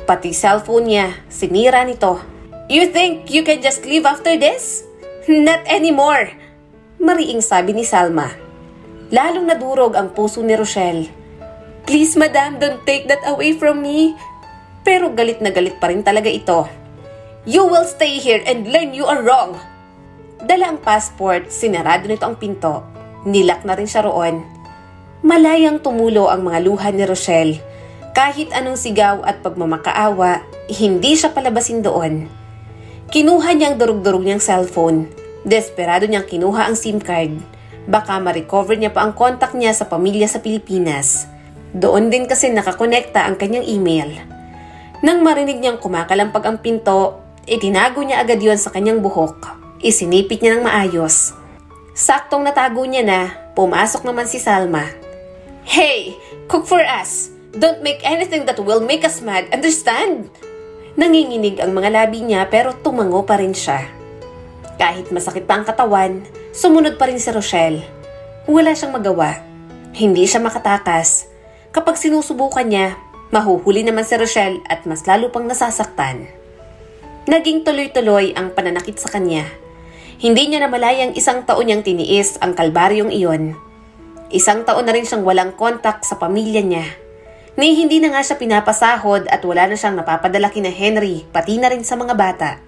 S1: Pati cellphone niya, sinira nito. You think you can just leave after this? Not anymore! Mariing sabi ni Salma. Lalong nadurog ang puso ni Rochelle. Please madam, don't take that away from me. Pero galit na galit pa rin talaga ito. You will stay here and learn you are wrong. Dala ang passport, sinarado nito ang pinto. Nilak na rin siya roon. Malayang tumulo ang mga luha ni Rochelle. Kahit anong sigaw at pagmamakaawa, hindi siya palabasin doon. Kinuha niyang durug-durug niyang cellphone. Desperado niyang kinuha ang SIM card. Baka ma-recover niya pa ang contact niya sa pamilya sa Pilipinas. Doon din kasi nakakonekta ang kanyang email. Nang marinig niyang kumakalampag ang pinto, itinago niya agad yon sa kanyang buhok. Isinipit niya ng maayos. Saktong natago niya na, pumasok naman si Salma. Hey! Cook for us! Don't make anything that will make us mad, understand? Nanginginig ang mga labi niya pero tumango pa rin siya. Kahit masakit pa ang katawan, sumunod pa rin si Rochelle. Wala siyang magawa. Hindi siya makatakas. Kapag sinusubukan niya, mahuhuli naman si Rochelle at mas lalo pang nasasaktan. Naging tuloy-tuloy ang pananakit sa kanya. Hindi niya namalayang 1 taon niyang tiniis ang kalbaryong iyon. 1 taon na rin siyang walang kontak sa pamilya niya. Ni hindi na nga siya pinapasahod at wala na siyang napapadala kina Henry, pati na rin sa mga bata.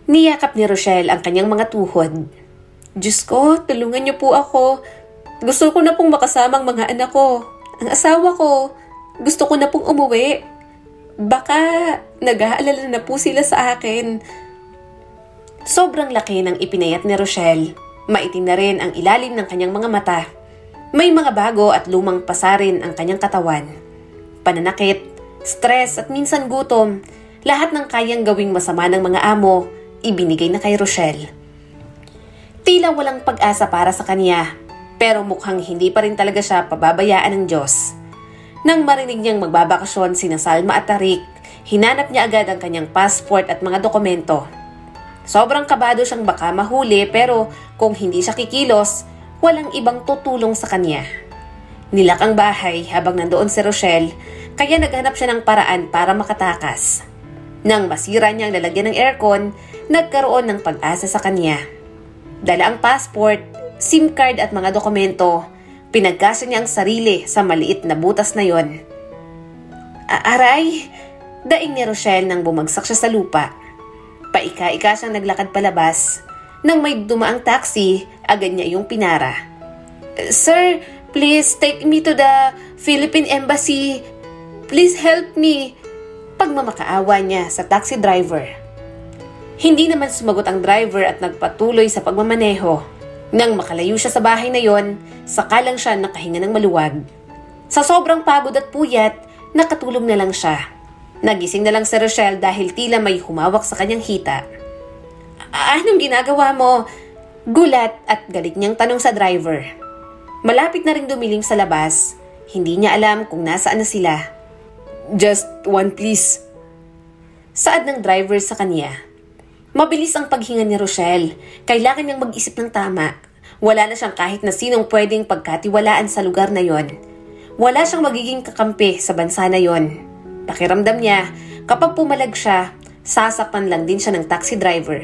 S1: Niyakap ni Rochelle ang kanyang mga tuhod. Diyos ko, tulungan niyo po ako. Gusto ko na pong makasama ang mga anak ko. Ang asawa ko. Gusto ko na pong umuwi. Baka nag-aalala na po sila sa akin. Sobrang laki ng ipinayat ni Rochelle. Maitim na rin ang ilalim ng kanyang mga mata. May mga bago at lumang pasarin ang kanyang katawan. Pananakit, stress at minsan gutom. Lahat ng kayang gawing masama ng mga amo, ibinigay na kay Rochelle. Tila walang pag-asa para sa kanya, pero mukhang hindi pa rin talaga siya pababayaan ng Diyos. Nang marinig niyang magbabakasyon sina Salma at Tariq, hinanap niya agad ang kanyang passport at mga dokumento. Sobrang kabado siyang baka mahuli pero kung hindi siya kikilos, walang ibang tutulong sa kanya. Nilak ang bahay habang nandoon si Rochelle, kaya naghanap siya ng paraan para makatakas. Nang masira niya ang lalagyan ng aircon, nagkaroon ng pag-asa sa kanya. Dala ang passport, SIM card at mga dokumento, pinagkasa niya ang sarili sa maliit na butas na yon. Aray! Daing ni Rochelle nang bumagsak siya sa lupa. Paika-ika siyang naglakad palabas. Nang may dumaang taxi, agad niya yung pinara. Sir, please take me to the Philippine Embassy. Please help me. Pagmamakaawa niya sa taxi driver. Hindi naman sumagot ang driver at nagpatuloy sa pagmamaneho. Nang makalayo siya sa bahay na yon, saka lang siya nakahinga ng maluwag. Sa sobrang pagod at puyat, nakatulog na lang siya. Nagising na lang si Rochelle dahil tila may humawak sa kanyang hita. Anong ginagawa mo? Gulat at galit niyang tanong sa driver. Malapit na rin dumilim sa labas. Hindi niya alam kung nasaan na sila.
S2: Just one please.
S1: Saad ng driver sa kanya. Mabilis ang paghinga ni Rochelle. Kailangan niyang mag-isip ng tama. Wala na siyang kahit na sinong pwedeng pagkatiwalaan sa lugar na yon. Wala siyang magiging kakampi sa bansa na yon. Pakiramdam niya, kapag pumalag siya, sasaktan lang din siya ng taxi driver.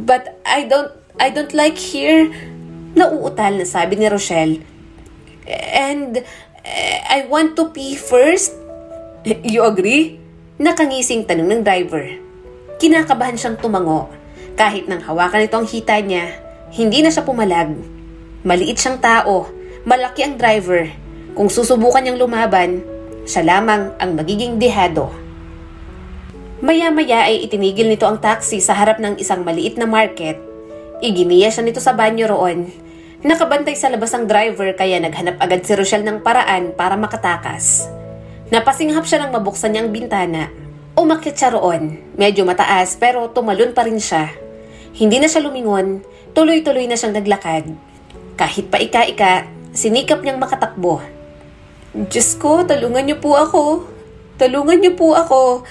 S1: But I don't like here. Nauutal na sabi ni Rochelle. And I want to pee first.
S2: You agree?
S1: Nakangising tanong ng driver. Kinakabahan siyang tumango. Kahit nang hawakan ito ang hita niya, hindi na siya pumalag. Maliit siyang tao, malaki ang driver. Kung susubukan niyang lumaban, siya lamang ang magiging dehado. Maya-maya ay itinigil nito ang taxi sa harap ng isang maliit na market. Iginiya siya nito sa banyo roon. Nakabantay sa labas ang driver kaya naghanap agad si Rochelle ng paraan para makatakas. Napasinghap siya nang mabuksan niya ang bintana. Umakyat siya roon. Medyo mataas pero tumalon pa rin siya. Hindi na siya lumingon, tuloy-tuloy na siyang naglakad. Kahit pa ika-ika, sinikap niyang makatakbo. Diyos ko, tulungan niyo po ako. Tulungan niyo po ako.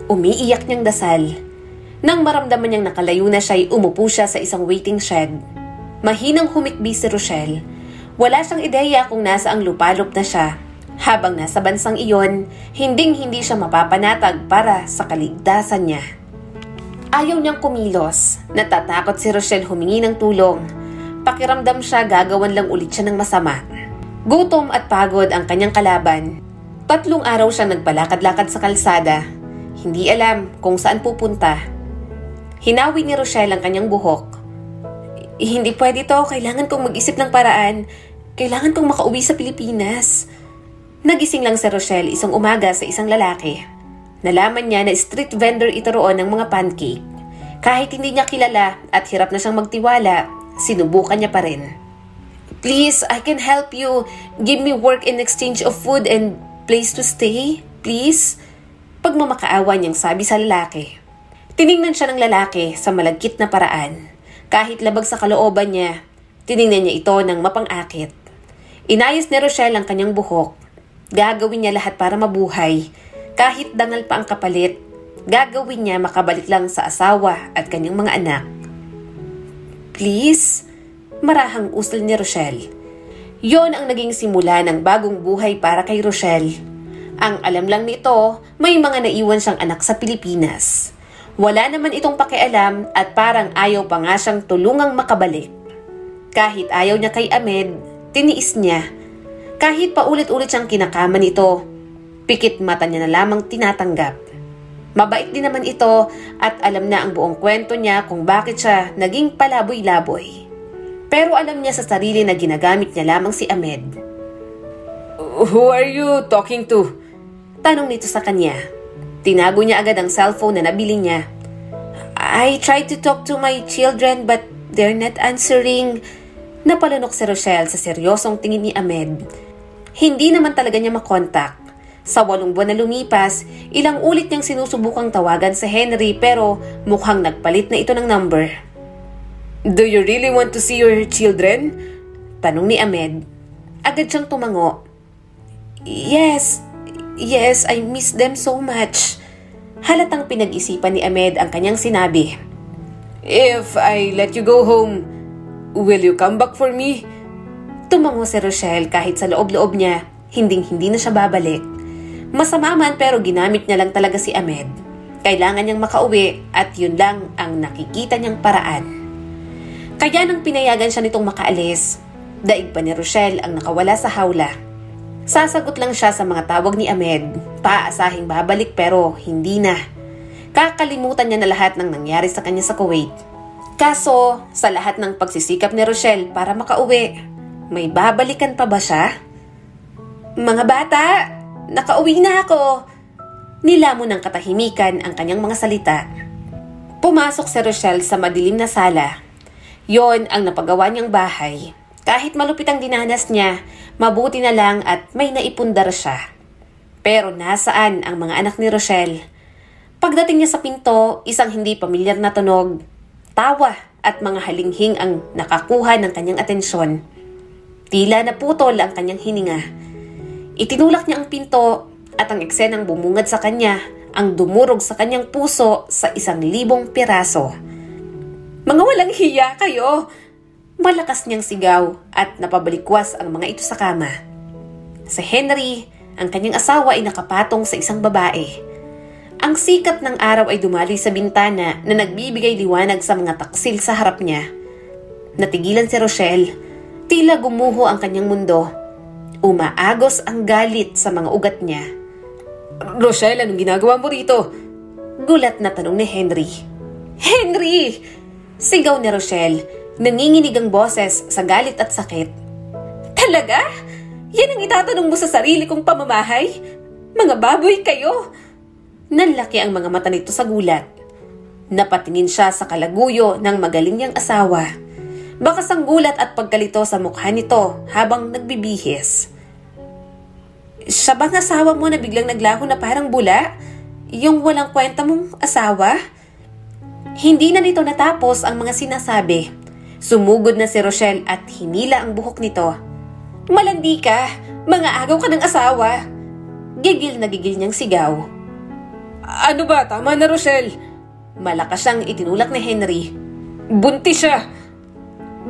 S1: Umiiyak niyang dasal. Nang maramdaman niyang nakalayo na siya, umupo siya sa isang waiting shed. Mahinang humikbi si Rochelle. Wala siyang ideya kung nasa ang lupalop na siya. Habang nasa bansang iyon, hinding-hindi siya mapapanatag para sa kaligtasan niya. Ayaw niyang kumilos. Natatakot si Rochelle humingi ng tulong. Pakiramdam siya gagawan lang ulit siya ng masama. Gutom at pagod ang kanyang kalaban. 3 araw siyang nagpalakad-lakad sa kalsada. Hindi alam kung saan pupunta. Hinawi ni Rochelle ang kanyang buhok. Hindi pwede to. Kailangan kong mag-isip ng paraan. Kailangan kong makauwi sa Pilipinas. Nagising lang si Rochelle isang umaga sa isang lalaki. Nalaman niya na street vendor ito roon ng mga pancake. Kahit hindi niya kilala at hirap na siyang magtiwala, sinubukan niya pa rin. Please, I can help you. Give me work in exchange of food and place to stay. Please. Pagmamakaawa niyang sabi sa lalaki. Tiningnan siya ng lalaki sa malagkit na paraan. Kahit labag sa kalooban niya, tiningnan niya ito ng mapang-akit. Inayos ni Rochelle ang kanyang buhok. Gagawin niya lahat para mabuhay. Kahit dangal pa ang kapalit, gagawin niya makabalik lang sa asawa at kanyang mga anak. Please? Marahang usal ni Rochelle. Yon ang naging simula ng bagong buhay para kay Rochelle. Ang alam lang nito, may mga naiwan siyang anak sa Pilipinas. Wala naman itong pakialam at parang ayaw pa nga siyang tulungang makabalik. Kahit ayaw niya kay Ahmed, tiniis niya. Kahit paulit-ulit siyang kinakaman ito, pikit mata niya na lamang tinatanggap. Mabait din naman ito at alam na ang buong kwento niya kung bakit siya naging palaboy-laboy. Pero alam niya sa sarili na ginagamit niya lamang si Ahmed.
S2: Who are you talking to?
S1: Tanong nito sa kanya. Tinago niya agad ang cellphone na nabili niya. I tried to talk to my children but they're not answering. Napalunok si Rochelle sa seryosong tingin ni Ahmed. Hindi naman talaga niya makontak. Sa 8 buwan na lumipas, ilang ulit niyang sinusubukang tawagan si Henry pero mukhang nagpalit na ito ng number.
S2: Do you really want to see your children?
S1: Tanong ni Ahmed. Agad siyang tumango. Yes, I miss them so much. Halatang pinag-isipan ni Ahmed ang kanyang sinabi.
S2: If I let you go home, will you come back for me?
S1: Tumango si Rochelle kahit sa loob-loob niya, hinding-hindi na siya babalik. Masama man pero ginamit niya lang talaga si Ahmed. Kailangan niyang makauwi at yun lang ang nakikita niyang paraan. Kaya nang pinayagan siya nitong makaalis, daig pa ni Rochelle ang nakawala sa hawla. Sasagot lang siya sa mga tawag ni Ahmed, paasahing babalik pero hindi na. Kakalimutan niya na lahat ng nangyari sa kanya sa Kuwait. Kaso, sa lahat ng pagsisikap ni Rochelle para makauwi, may babalikan pa ba siya? Mga bata! Nakauwi na ako! Nilamon ng katahimikan ang kanyang mga salita. Pumasok si Rochelle sa madilim na sala. Yon ang napagawa niyang bahay. Kahit malupit ang dinanas niya, mabuti na lang at may naipundar siya. Pero nasaan ang mga anak ni Rochelle? Pagdating niya sa pinto, isang hindi pamilyar na tunog, tawa at mga halinghing ang nakakuha ng kanyang atensyon. Tila naputol ang kanyang hininga. Itinulak niya ang pinto at ang eksenang bumungad sa kanya ang dumurog sa kanyang puso sa 1,000 piraso. Mga walang hiya kayo! Malakas niyang sigaw at napabalikwas ang mga ito sa kama. Si Henry, ang kanyang asawa ay nakapatong sa isang babae. Ang sikat ng araw ay dumaloy sa bintana na nagbibigay liwanag sa mga taksil sa harap niya. Natigilan si Rochelle. Tila gumuho ang kanyang mundo. Umaagos ang galit sa mga ugat niya.
S2: Rochelle, anong ginagawa mo rito?
S1: Gulat na tanong ni Henry. Henry! Sigaw ni Rochelle. Nanginginig ang boses sa galit at sakit. Talaga? Yan ang itatanong mo sa sarili kong pamamahay? Mga baboy kayo! Nanlaki ang mga mata nito sa gulat. Napatingin siya sa kalaguyo ng magaling niyang asawa. Bakas ang gulat at pagkalito sa mukha nito habang nagbibihis. Siya bang asawa mo na biglang naglaho na parang bula? Yung walang kwenta mong asawa? Hindi na nito natapos ang mga sinasabi. Sumugod na si Rochelle at hinila ang buhok nito. Malandi ka! Mga agaw ka ng asawa! Gigil na gigil niyang sigaw.
S2: Ano ba? Tama na, Rochelle.
S1: Malakas siyang itinulak ni Henry.
S2: Buntis siya.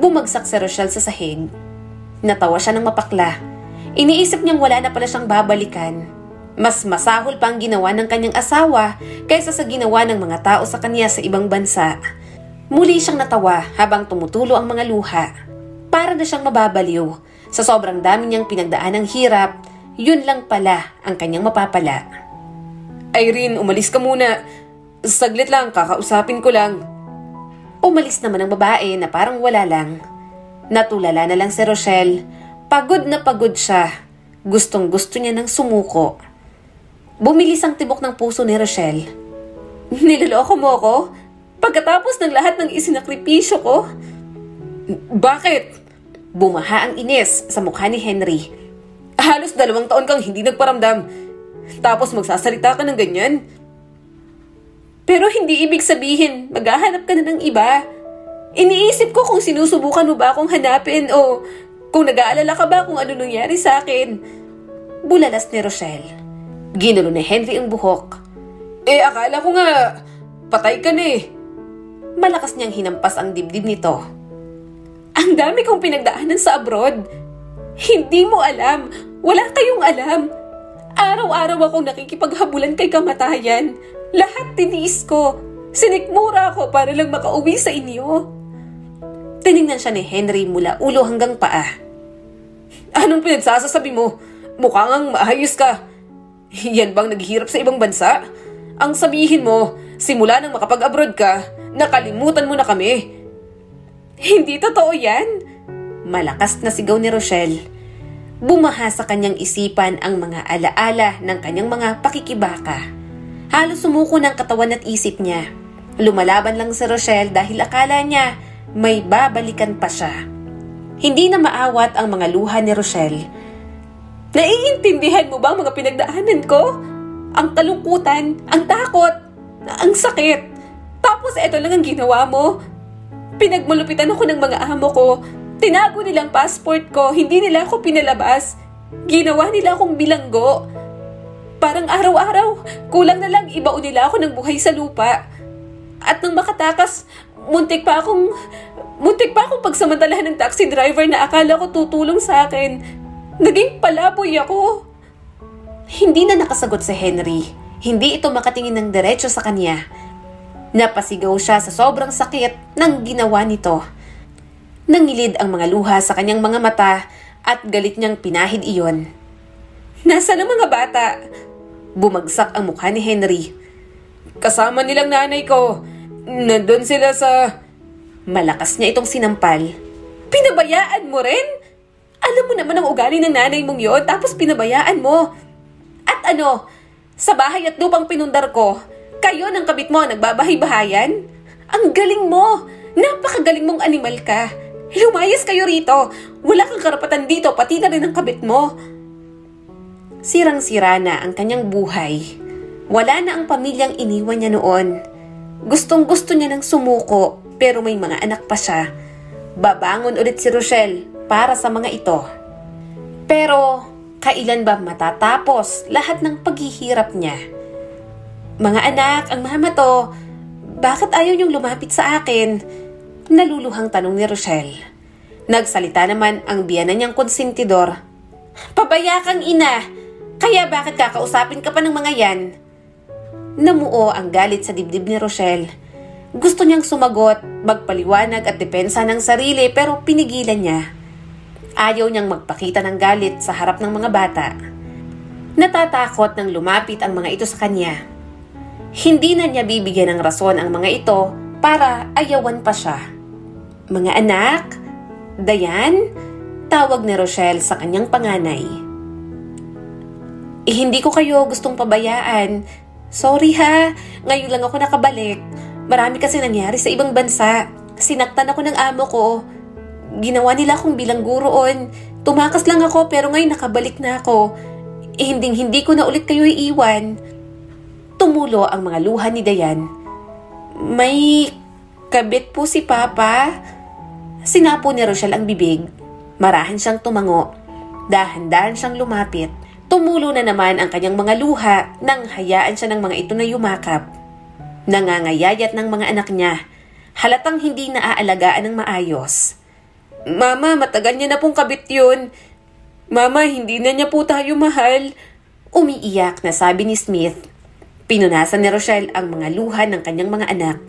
S1: Bumagsak si Rochelle sa sahig. Natawa siya ng mapakla. Iniisip niyang wala na pala siyang babalikan. Mas masahol pa ang ginawa ng kanyang asawa kaysa sa ginawa ng mga tao sa kanya sa ibang bansa. Muli siyang natawa habang tumutulo ang mga luha. Para na siyang mababaliw. Sa sobrang dami niyang pinagdaan ng hirap, yun lang pala ang kanyang mapapala.
S2: Irene, umalis ka muna. Saglit lang, kakausapin ko lang.
S1: Umalis naman ang babae na parang wala lang. Natulala na lang si Rochelle. Pagod na pagod siya. Gustong-gusto niya ng sumuko. Bumilis ang tibok ng puso ni Rochelle. Niloloko mo ko? Pagkatapos ng lahat ng isinakripisyo ko?
S2: Bakit?
S1: Bumaha ang inis sa mukha ni Henry.
S2: Halos 2 taon kang hindi nagparamdam. Tapos magsasalita ka ng ganyan?
S1: Pero hindi ibig sabihin maghahanap ka na ng iba. Iniisip ko kung sinusubukan mo ba akong hanapin o kung nag-aalala ka ba kung ano nangyari sa akin. Bulalas ni Rochelle. Ginulo ni Henry ang buhok.
S2: Akala ko nga patay ka na eh.
S1: Malakas niyang hinampas ang dibdib nito. Ang dami kong pinagdaanan sa abroad. Hindi mo alam. Wala kayong alam. Araw-araw akong nakikipaghabulan kay kamatayan. Lahat tiniis ko. Sinikmura ako para lang makauwi sa inyo. Tiningnan siya ni Henry mula ulo hanggang paa.
S2: Anong pinagsasasabi mo? Mukhang maayos ka. Yan bang naghihirap sa ibang bansa? Ang sabihin mo, simula nang makapag-abroad ka, nakalimutan mo na kami.
S1: Hindi totoo yan. Malakas na sigaw ni Rochelle. Bumaha sa kanyang isipan ang mga alaala ng kanyang mga pakikibaka. Halos sumuko ng katawan at isip niya. Lumalaban lang si Rochelle dahil akala niya may babalikan pa siya. Hindi na maawat ang mga luha ni Rochelle. Naiintindihan mo ba ang mga pinagdaanan ko? Ang kalungkutan, ang takot, ang sakit. Tapos ito lang ang ginawa mo. Pinagmalupitan ako ng mga amo ko. Tinago nilang passport ko, hindi nila ako pinalabas. Ginawa nila akong bilanggo. Parang araw-araw, kulang na lang ibaon nila ako ng buhay sa lupa. At nang makatakas, muntik pa akong pagsamantalahan ng taxi driver na akala ko tutulong sa akin. Naging palaboy ako. Hindi na nakasagot si Henry. Hindi ito makatingin ng diretso sa kanya. Napasigaw siya sa sobrang sakit ng ginawa nito. Nangilid ang mga luha sa kanyang mga mata at galit niyang pinahid iyon. Nasaan ang mga bata? Bumagsak ang mukha ni Henry.
S2: Kasama nilang nanay ko. Nandun sila sa...
S1: Malakas niya itong sinampal. Pinabayaan mo rin? Alam mo naman ang ugali ng nanay mong yon, tapos pinabayaan mo. At ano, sa bahay at lupang pinundar ko, kayo ng kabit mo nagbabahay-bahayan? Ang galing mo! Napakagaling mong animal ka. Lumayas kayo rito. Wala kang karapatan dito, pati na rin ang kabit mo. Sirang-sira na ang kanyang buhay. Wala na ang pamilyang iniwan niya noon. Gustong-gusto niya ng sumuko, pero may mga anak pa siya. Babangon ulit si Rochelle para sa mga ito. Pero, kailan ba matatapos lahat ng paghihirap niya? Mga anak, ang mama to, bakit ayaw niyong lumapit sa akin? Naluluhang tanong ni Rochelle. Nagsalita naman ang biyanan niyang konsentidor. Pabaya kang ina, kaya bakit kakausapin ka pa ng mga yan? Namuo ang galit sa dibdib ni Rochelle. Gusto niyang sumagot, magpaliwanag at depensa ng sarili pero pinigilan niya. Ayaw niyang magpakita ng galit sa harap ng mga bata. Natatakot nang lumapit ang mga ito sa kanya. Hindi na niya bibigyan ng rason ang mga ito para ayawan pa siya. Mga anak, Dayan, tawag ni Rochelle sa kanyang panganay. Hindi ko kayo gustong pabayaan. Sorry ha, ngayon lang ako nakabalik. Marami kasi nangyari sa ibang bansa. Sinaktan ako ng amo ko. Ginawa nila akong bilanggo roon. Tumakas lang ako pero ngayon nakabalik na ako. Hindi ko na ulit kayo iiwan. Tumulo ang mga luha ni Dayan. May Kabit po si Papa. Sinapo ni Rochelle ang bibig. Marahan siyang tumango. Dahan-dahan siyang lumapit. Tumulo na naman ang kanyang mga luha nang hayaan siya ng mga ito na yumakap. Nangangayayat ng mga anak niya. Halatang hindi naaalagaan ng maayos. Mama, matagal niya na pong kabit yun. Mama, hindi na niya po tayo mahal. Umiiyak na sabi ni Smith. Pinunasan ni Rochelle ang mga luha ng kanyang mga anak.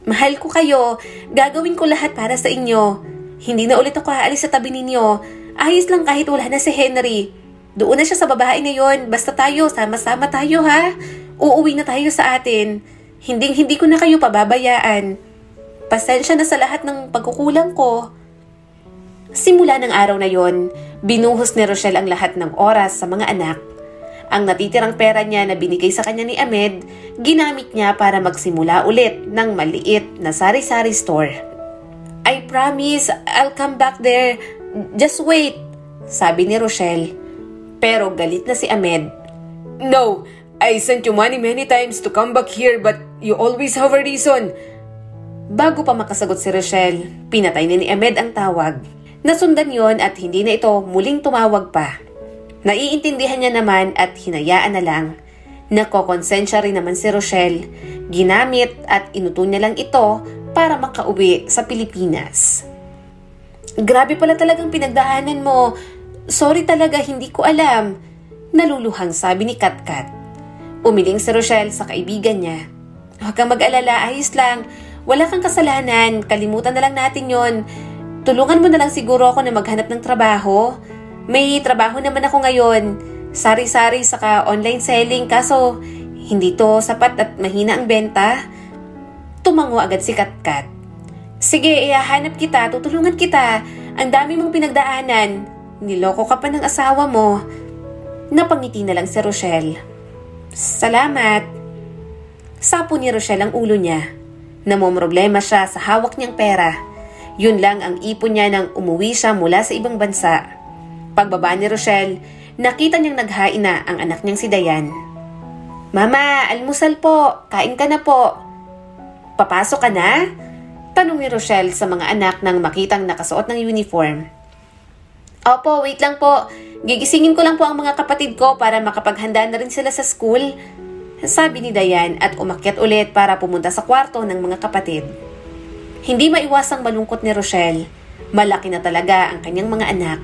S1: Mahal ko kayo. Gagawin ko lahat para sa inyo. Hindi na ulit ako aalis sa tabi ninyo. Ayos lang kahit wala na si Henry. Doon na siya sa babae na yon. Basta tayo, sama-sama tayo ha. Uuwi na tayo sa atin. Hindi ko na kayo pababayaan. Pasensya na sa lahat ng pagkukulang ko. Simula ng araw na yon, binuhos ni Rochelle ang lahat ng oras sa mga anak. Ang natitirang pera niya na binigay sa kanya ni Ahmed, ginamit niya para magsimula ulit ng maliit na sari-sari store. I promise, I'll come back there. Just wait, sabi ni Rochelle. Pero galit na si Ahmed. No, I sent you money many times to come back here but you always have a reason. Bago pa makasagot si Rochelle, pinatay ni Ahmed ang tawag. Nasundan yon at hindi na ito muling tumawag pa. Naiintindihan niya naman at hinayaan na lang. Nakokonsensya rin naman si Rochelle. Ginamit at inuto niya lang ito para makauwi sa Pilipinas. Grabe pala talagang pinagdaanan mo. Sorry talaga, hindi ko alam. Naluluhang sabi ni Katkat. Umiling si Rochelle sa kaibigan niya. Huwag kang mag-alala, ayos lang. Wala kang kasalanan, kalimutan na lang natin yon. Tulungan mo na lang siguro ako na maghanap ng trabaho. May trabaho naman ako ngayon. Sari-sari saka online selling kaso hindi to sapat at mahina ang benta. Tumango agad si Katkat. Sige, ihahanap kita, tutulungan kita. Ang dami mong pinagdaanan. Niloko ka pa ng asawa mo. Napangiti na lang si Rochelle. Salamat. Sapo ni Rochelle ang ulo niya. Namomroblema siya sa hawak niyang pera. Yun lang ang ipon niya nang umuwi siya mula sa ibang bansa. Pagbaba ni Rochelle, nakita niyang naghain na ang anak niyang si Dayan. Mama, almusal po. Kain ka na po. Papasok ka na? Tanong ni Rochelle sa mga anak nang makitang nakasuot ng uniform. Opo, wait lang po. Gigisingin ko lang po ang mga kapatid ko para makapaghanda na rin sila sa school. Sabi ni Dayan at umakyat ulit para pumunta sa kwarto ng mga kapatid. Hindi maiwasang malungkot ni Rochelle. Malaki na talaga ang kanyang mga anak.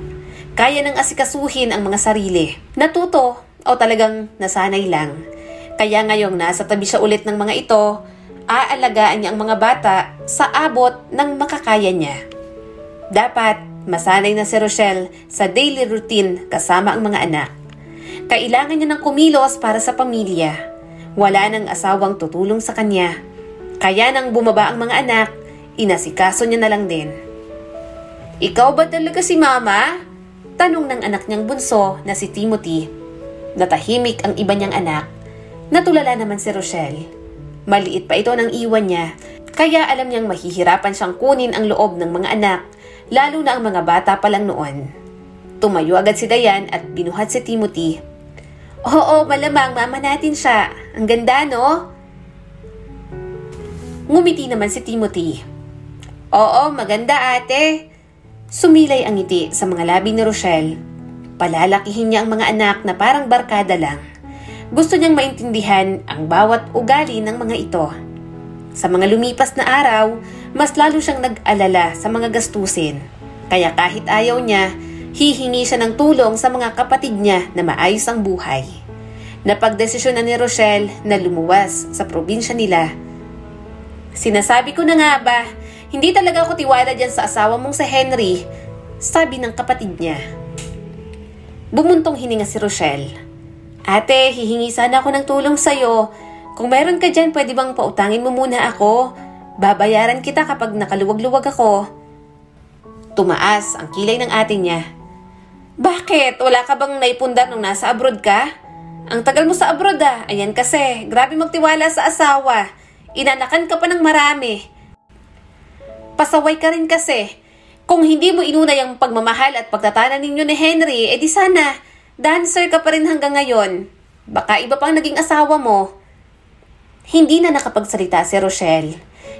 S1: Kaya nang asikasuhin ang mga sarili. Natuto o talagang nasanay lang. Kaya ngayong nasa tabi siya ulit ng mga ito, aalagaan niya ang mga bata sa abot ng makakaya niya. Dapat masanay na si Rochelle sa daily routine kasama ang mga anak. Kailangan niya ng kumilos para sa pamilya. Wala nang asawang tutulong sa kanya. Kaya nang bumaba ang mga anak, inasikaso niya na lang din. Ikaw ba talaga si Mama? Tanong ng anak niyang bunso na si Timothy. Natahimik ang iba niyang anak. Natulala naman si Rochelle. Maliit pa ito nang iwan niya, kaya alam niyang mahihirapan siyang kunin ang loob ng mga anak, lalo na ang mga bata pa lang noon. Tumayo agad si Dayan at binuhat si Timothy. Oo, malamang mama natin siya. Ang ganda, no? Ngumiti naman si Timothy. Oo, maganda ate. Sumilay ang ngiti sa mga labi ni Rochelle. Palalakihin niya ang mga anak na parang barkada lang. Gusto niyang maintindihan ang bawat ugali ng mga ito. Sa mga lumipas na araw, mas lalo siyang nag-alala sa mga gastusin. Kaya kahit ayaw niya, hihingi siya ng tulong sa mga kapatid niya na maayos ang buhay. Napagdesisyon na ni Rochelle na lumuwas sa probinsya nila. Sinasabi ko na nga ba, hindi talaga ako tiwala dyan sa asawa mong si Henry, sabi ng kapatid niya. Bumuntong hininga si Rochelle. Ate, hihingi sana ako ng tulong sa'yo. Kung meron ka dyan, pwede bang pautangin mo muna ako? Babayaran kita kapag nakaluwag-luwag ako. Tumaas ang kilay ng ate niya. Bakit? Wala ka bang naipundar nung nasa abroad ka? Ang tagal mo sa abroad ah. Ayan kasi, grabe magtiwala sa asawa. Inanakan ka pa ng marami. Pasaway ka rin kasi. Kung hindi mo inuna yung pagmamahal at pagtatanan ninyo ni Henry, edi sana, dancer ka pa rin hanggang ngayon. Baka iba pang naging asawa mo. Hindi na nakapagsalita si Rochelle.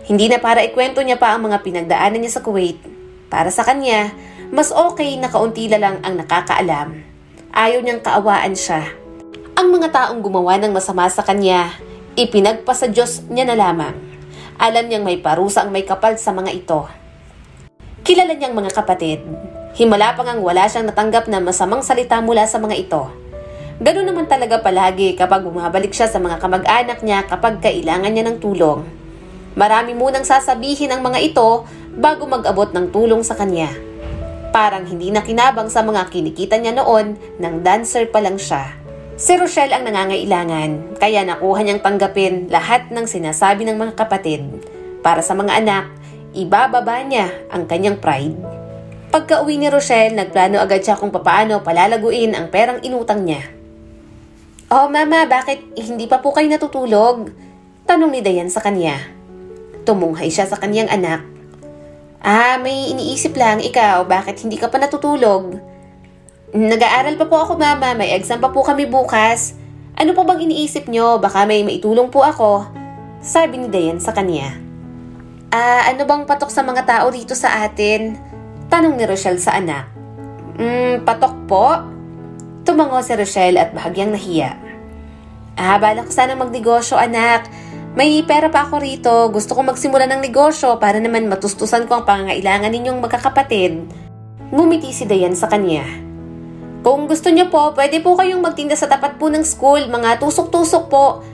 S1: Hindi na para ikwento niya pa ang mga pinagdaanan niya sa Kuwait. Para sa kanya, mas okay na kaunti lang ang nakakaalam. Ayaw niyang kaawaan siya. Ang mga taong gumawa ng masama sa kanya, ipinagpa sa Diyos niya na lamang. Alam niyang may parusa ang may kapal sa mga ito. Kilala niyang mga kapatid. Himala pa ngang wala siyang natanggap na masamang salita mula sa mga ito. Ganun naman talaga palagi kapag bumabalik siya sa mga kamag-anak niya kapag kailangan niya ng tulong. Marami munang sasabihin ang mga ito bago mag-abot ng tulong sa kanya. Parang hindi na kinabang sa mga kinikita niya noon nang dancer pa lang siya. Si Rochelle ang nangangailangan, kaya nakuha niyang tanggapin lahat ng sinasabi ng mga kapatid. Para sa mga anak, ibababa niya ang kanyang pride. Pagka-uwi ni Rochelle, nagplano agad siya kung papaano palalaguin ang perang inutang niya. "Oh mama, bakit hindi pa po kayo natutulog?" tanong ni Dayan sa kanya. Tumunghay siya sa kanyang anak. May iniisip lang. Ikaw, bakit hindi ka pa natutulog?" "Nag-aaral pa po ako mama, may exam pa po kami bukas. Ano po bang iniisip nyo? Baka may maitulong po ako," sabi ni Dayan sa kanya. Ano bang patok sa mga tao dito sa atin?" tanong ni Rochelle sa anak. Patok po?" Tumango si Rochelle at bahagyang nahiya. Balak ko sana magnegosyo anak. May pera pa ako rito. Gusto kong magsimula ng negosyo para naman matustusan ko ang pangangailangan ninyong magkakapatid. Ngumiti si Dayan sa kanya. "Kung gusto niyo po, pwede po kayong magtinda sa tapat po ng school. Mga tusok-tusok po.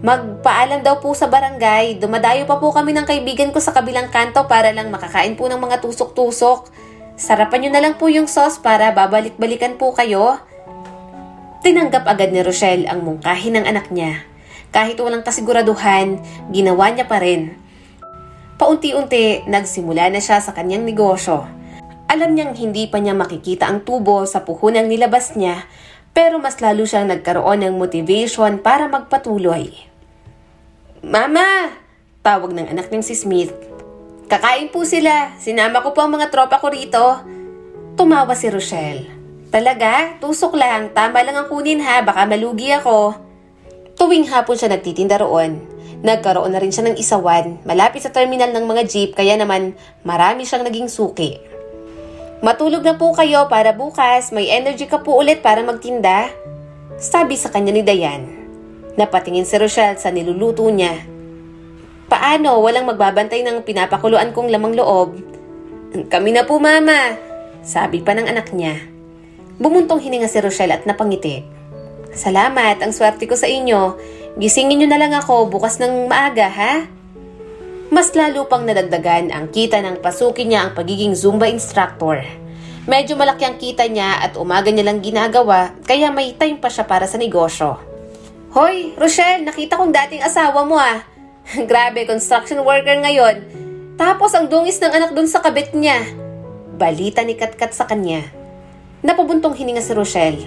S1: Magpaalam daw po sa barangay. Dumadayo pa po kami ng kaibigan ko sa kabilang kanto para lang makakain po ng mga tusok-tusok. Sarapan niyo na lang po yung sauce para babalik-balikan po kayo." Tinanggap agad ni Rochelle ang mungkahi ng anak niya. Kahit walang kasiguraduhan, ginawa niya pa rin. Paunti-unti, nagsimula na siya sa kanyang negosyo. Alam niyang hindi pa niya makikita ang tubo sa puhunang nilabas niya, pero mas lalo siyang nagkaroon ng motivation para magpatuloy. "Mama!" tawag ng anak niyang si Smith. "Kakain po sila. Sinama ko po ang mga tropa ko rito." Tumawa si Rochelle. "Talaga? Tusok lang. Tama lang ang kunin ha. Baka malugi ako." Tuwing hapon siya nagtitinda roon. Nagkaroon na rin siya ng isawan, malapit sa terminal ng mga jeep, kaya naman marami siyang naging suki. "Matulog na po kayo para bukas, may energy ka po ulit para magtinda," sabi sa kanya ni Dayan. Napatingin si Rochelle sa niluluto niya. "Paano? Walang magbabantay ng pinapakuluan kong lamang loob?" "Kami na po mama," sabi pa ng anak niya. Bumuntong hininga si Rochelle at napangiti. "Salamat, ang swerte ko sa inyo. Gisingin niyo na lang ako bukas ng maaga, ha?" Mas lalo pang nadagdagan ang kita ng pasukin niya ang pagiging Zumba instructor. Medyo malaki ang kita niya at umaga niya lang ginagawa, kaya may time pa siya para sa negosyo. "Hoy, Rochelle, nakita kong dating asawa mo ah. Grabe, construction worker ngayon. Tapos ang dungis ng anak dun sa kabit niya." Balita ni Katkat sa kanya. Napabuntong hininga si Rochelle.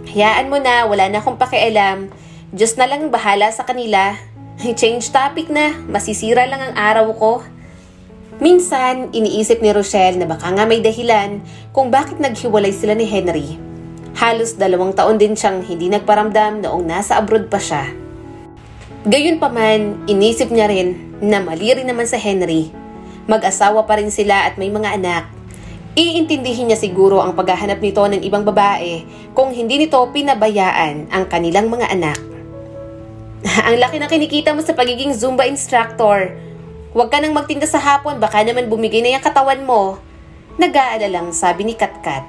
S1: "Hayaan mo na, wala na akong pakialam. Diyos na lang ang bahala sa kanila. Change topic na, masisira lang ang araw ko." Minsan, iniisip ni Rochelle na baka nga may dahilan kung bakit naghiwalay sila ni Henry. Halos 2 taon din siyang hindi nagparamdam noong nasa abroad pa siya. Gayunpaman, inisip niya rin na mali rin naman sa Henry. Mag-asawa pa rin sila at may mga anak. Iintindihin niya siguro ang paghahanap nito ng ibang babae kung hindi nito pinabayaan ang kanilang mga anak. "Ang laki ng kinikita mo sa pagiging Zumba instructor. Huwag ka nang magtinda sa hapon, baka naman bumigay na yung katawan mo." Nag-aalalang sabi ni Katkat.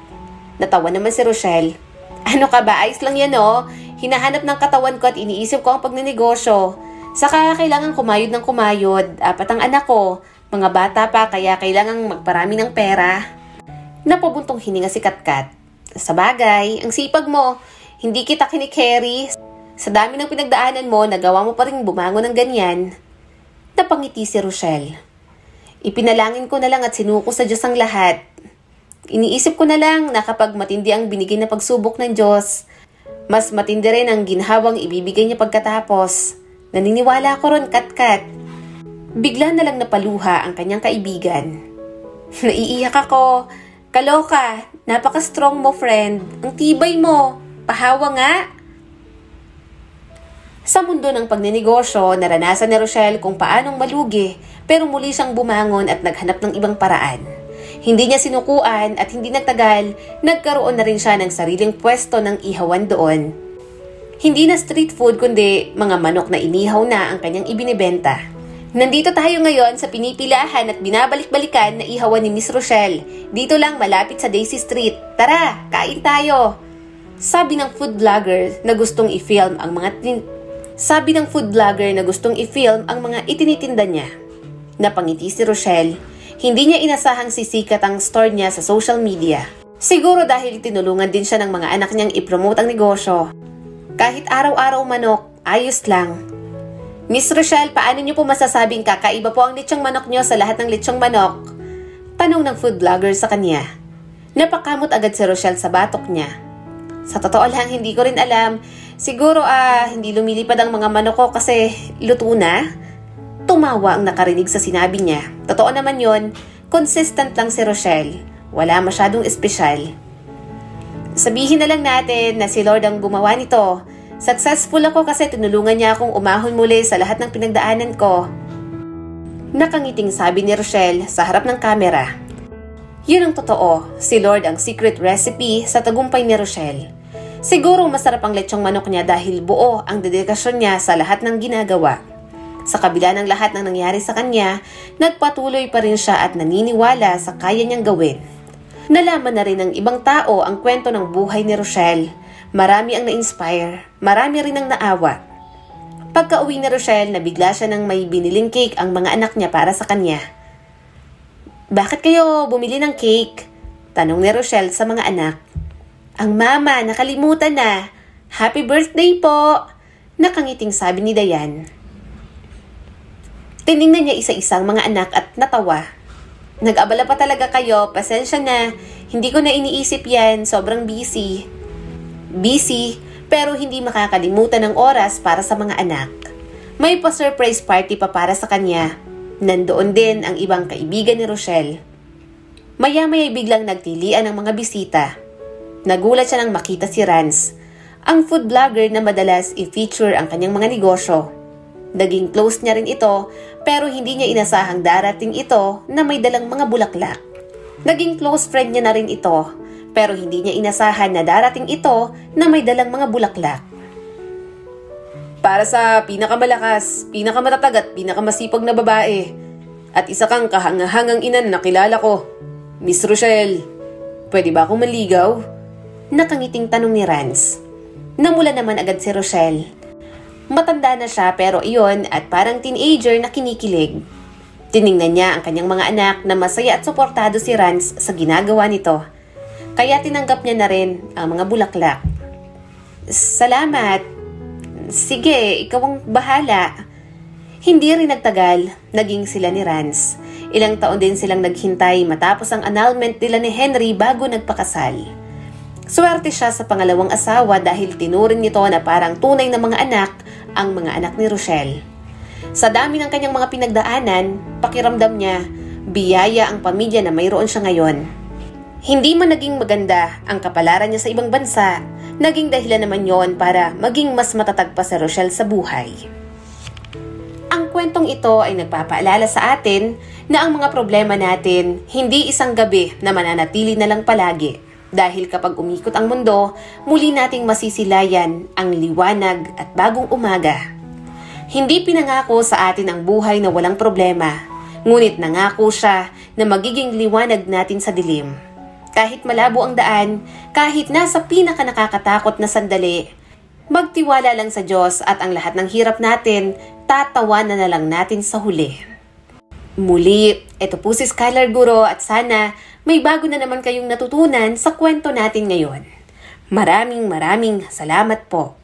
S1: Natawa naman si Rochelle. "Ano ka ba? Ayos lang yan oh. Hinahanap ng katawan ko at iniisip ko ang pagnenegosyo. Saka kailangan kumayod ng kumayod. 4 ang anak ko. Mga bata pa kaya kailangan magparami ng pera." Napabuntong hininga si Katkat. "Sa bagay, ang sipag mo. Hindi kita kinikerry. Sa dami ng pinagdaanan mo, nagawa mo pa rin bumangon ng ganyan." Napangiti si Rochelle. "Ipinalangin ko na lang at sinuko sa Diyos ang lahat. Iniisip ko na lang na kapag matindi ang binigay na pagsubok ng Diyos, mas matindi rin ang ginhawang ibibigay niya pagkatapos. Naniniwala ko ron, Katkat." Bigla na lang napaluha ang kanyang kaibigan. "Naiiyak ako. Kaloka, napaka-strong mo, friend. Ang tibay mo. Pahawa nga." Sa mundo ng pagninegosyo, naranasan ni Rochelle kung paanong malugi pero muli siyang bumangon at naghanap ng ibang paraan. Hindi niya sinukuan at hindi nagtagal, nagkaroon na rin siya ng sariling pwesto ng ihawan doon. Hindi na street food kundi mga manok na inihaw na ang kanyang ibinibenta. Nandito tayo ngayon sa pinipilahan at binabalik-balikan na ihawan ni Miss Rochelle. Dito lang malapit sa Daisy Street. Tara, kain tayo! Sabi ng food vlogger na gustong i-film ang mga itinitinda niya. Napangiti si Rochelle. Hindi niya inasahang sisikat ang store niya sa social media. Siguro dahil tinulungan din siya ng mga anak niyang i-promote ang negosyo. Kahit araw-araw manok, ayos lang. Miss Rochelle, paano niyo po masasabing kakaiba po ang lechong manok niyo sa lahat ng lechong manok? Tanong ng food vlogger sa kanya. Napakamot agad si Rochelle sa batok niya. Sa totoo lang, hindi ko rin alam. Siguro hindi lumilipad ang mga manok ko kasi luto na. Tumawa ang nakarinig sa sinabi niya. Totoo naman yon, consistent lang si Rochelle. Wala masyadong espesyal. Sabihin na lang natin na si Lord ang gumawa nito. Successful ako kasi tinulungan niya akong umahon muli sa lahat ng pinagdaanan ko. Nakangiting sabi ni Rochelle sa harap ng kamera. Yun ang totoo, si Lord ang secret recipe sa tagumpay ni Rochelle. Siguro masarap ang lechong manok niya dahil buo ang dedikasyon niya sa lahat ng ginagawa. Sa kabila ng lahat ng nangyari sa kanya, nagpatuloy pa rin siya at naniniwala sa kaya niyang gawin. Nalaman na rin ng ibang tao ang kwento ng buhay ni Rochelle. Marami ang na-inspire, marami rin ang naawa. Pagka-uwi ni Rochelle, nabigla siya ng may biniling cake ang mga anak niya para sa kanya. Bakit kayo bumili ng cake? Tanong ni Rochelle sa mga anak. Ang mama, nakalimutan na. Happy birthday po! Nakangiting sabi ni Dayan. Tiningnan niya isa-isang mga anak at natawa. Nag-abala pa talaga kayo, pasensya na. Hindi ko na iniisip yan, sobrang busy. Busy, pero hindi makakalimutan ng oras para sa mga anak. May pa-surprise party pa para sa kanya. Nandoon din ang ibang kaibigan ni Rochelle. Maya-maya biglang nagtilian ang mga bisita. Nagulat siya nang makita si Rance, ang food vlogger na madalas i-feature ang kanyang mga negosyo. Naging close niya rin ito pero hindi niya inasahang darating ito na may dalang mga bulaklak. Naging close friend niya na rin ito pero hindi niya inasahan na darating ito na may dalang mga bulaklak. Para sa pinakamalakas, pinakamatatag at pinakamasipag na babae at isa kang kahangahangang inan na kilala ko, Miss Rochelle, pwede ba akong maligaw? Nakangiting tanong ni Rance. Namula naman agad si Rochelle. Matanda na siya pero iyon at parang teenager na kinikilig. Tiningnan niya ang kanyang mga anak na masaya at suportado si Rance sa ginagawa nito. Kaya tinanggap niya na rin ang mga bulaklak. Salamat. Sige, ikaw ang bahala. Hindi rin nagtagal, naging sila ni Rance. Ilang taon din silang naghintay matapos ang annulment nila ni Henry bago nagpakasal. Swerte siya sa pangalawang asawa dahil tinuring nito na parang tunay na mga anak ang mga anak ni Rochelle. Sa dami ng kanyang mga pinagdaanan, pakiramdam niya, biyaya ang pamilya na mayroon siya ngayon. Hindi man naging maganda ang kapalaran niya sa ibang bansa, naging dahilan naman yon para maging mas matatag pa si Rochelle sa buhay. Ang kwentong ito ay nagpapaalala sa atin na ang mga problema natin hindi isang gabi na mananatili na lang palagi. Dahil kapag umikot ang mundo, muli nating masisilayan ang liwanag at bagong umaga. Hindi pinangako sa atin ang buhay na walang problema, ngunit nangako siya na magiging liwanag natin sa dilim. Kahit malabo ang daan, kahit nasa pinakanakakatakot na sandali, magtiwala lang sa Diyos at ang lahat ng hirap natin, tatawanan na lang natin sa huli. Muli, ito po si Skylar Guro at sana may bago na naman kayong natutunan sa kwento natin ngayon. Maraming salamat po.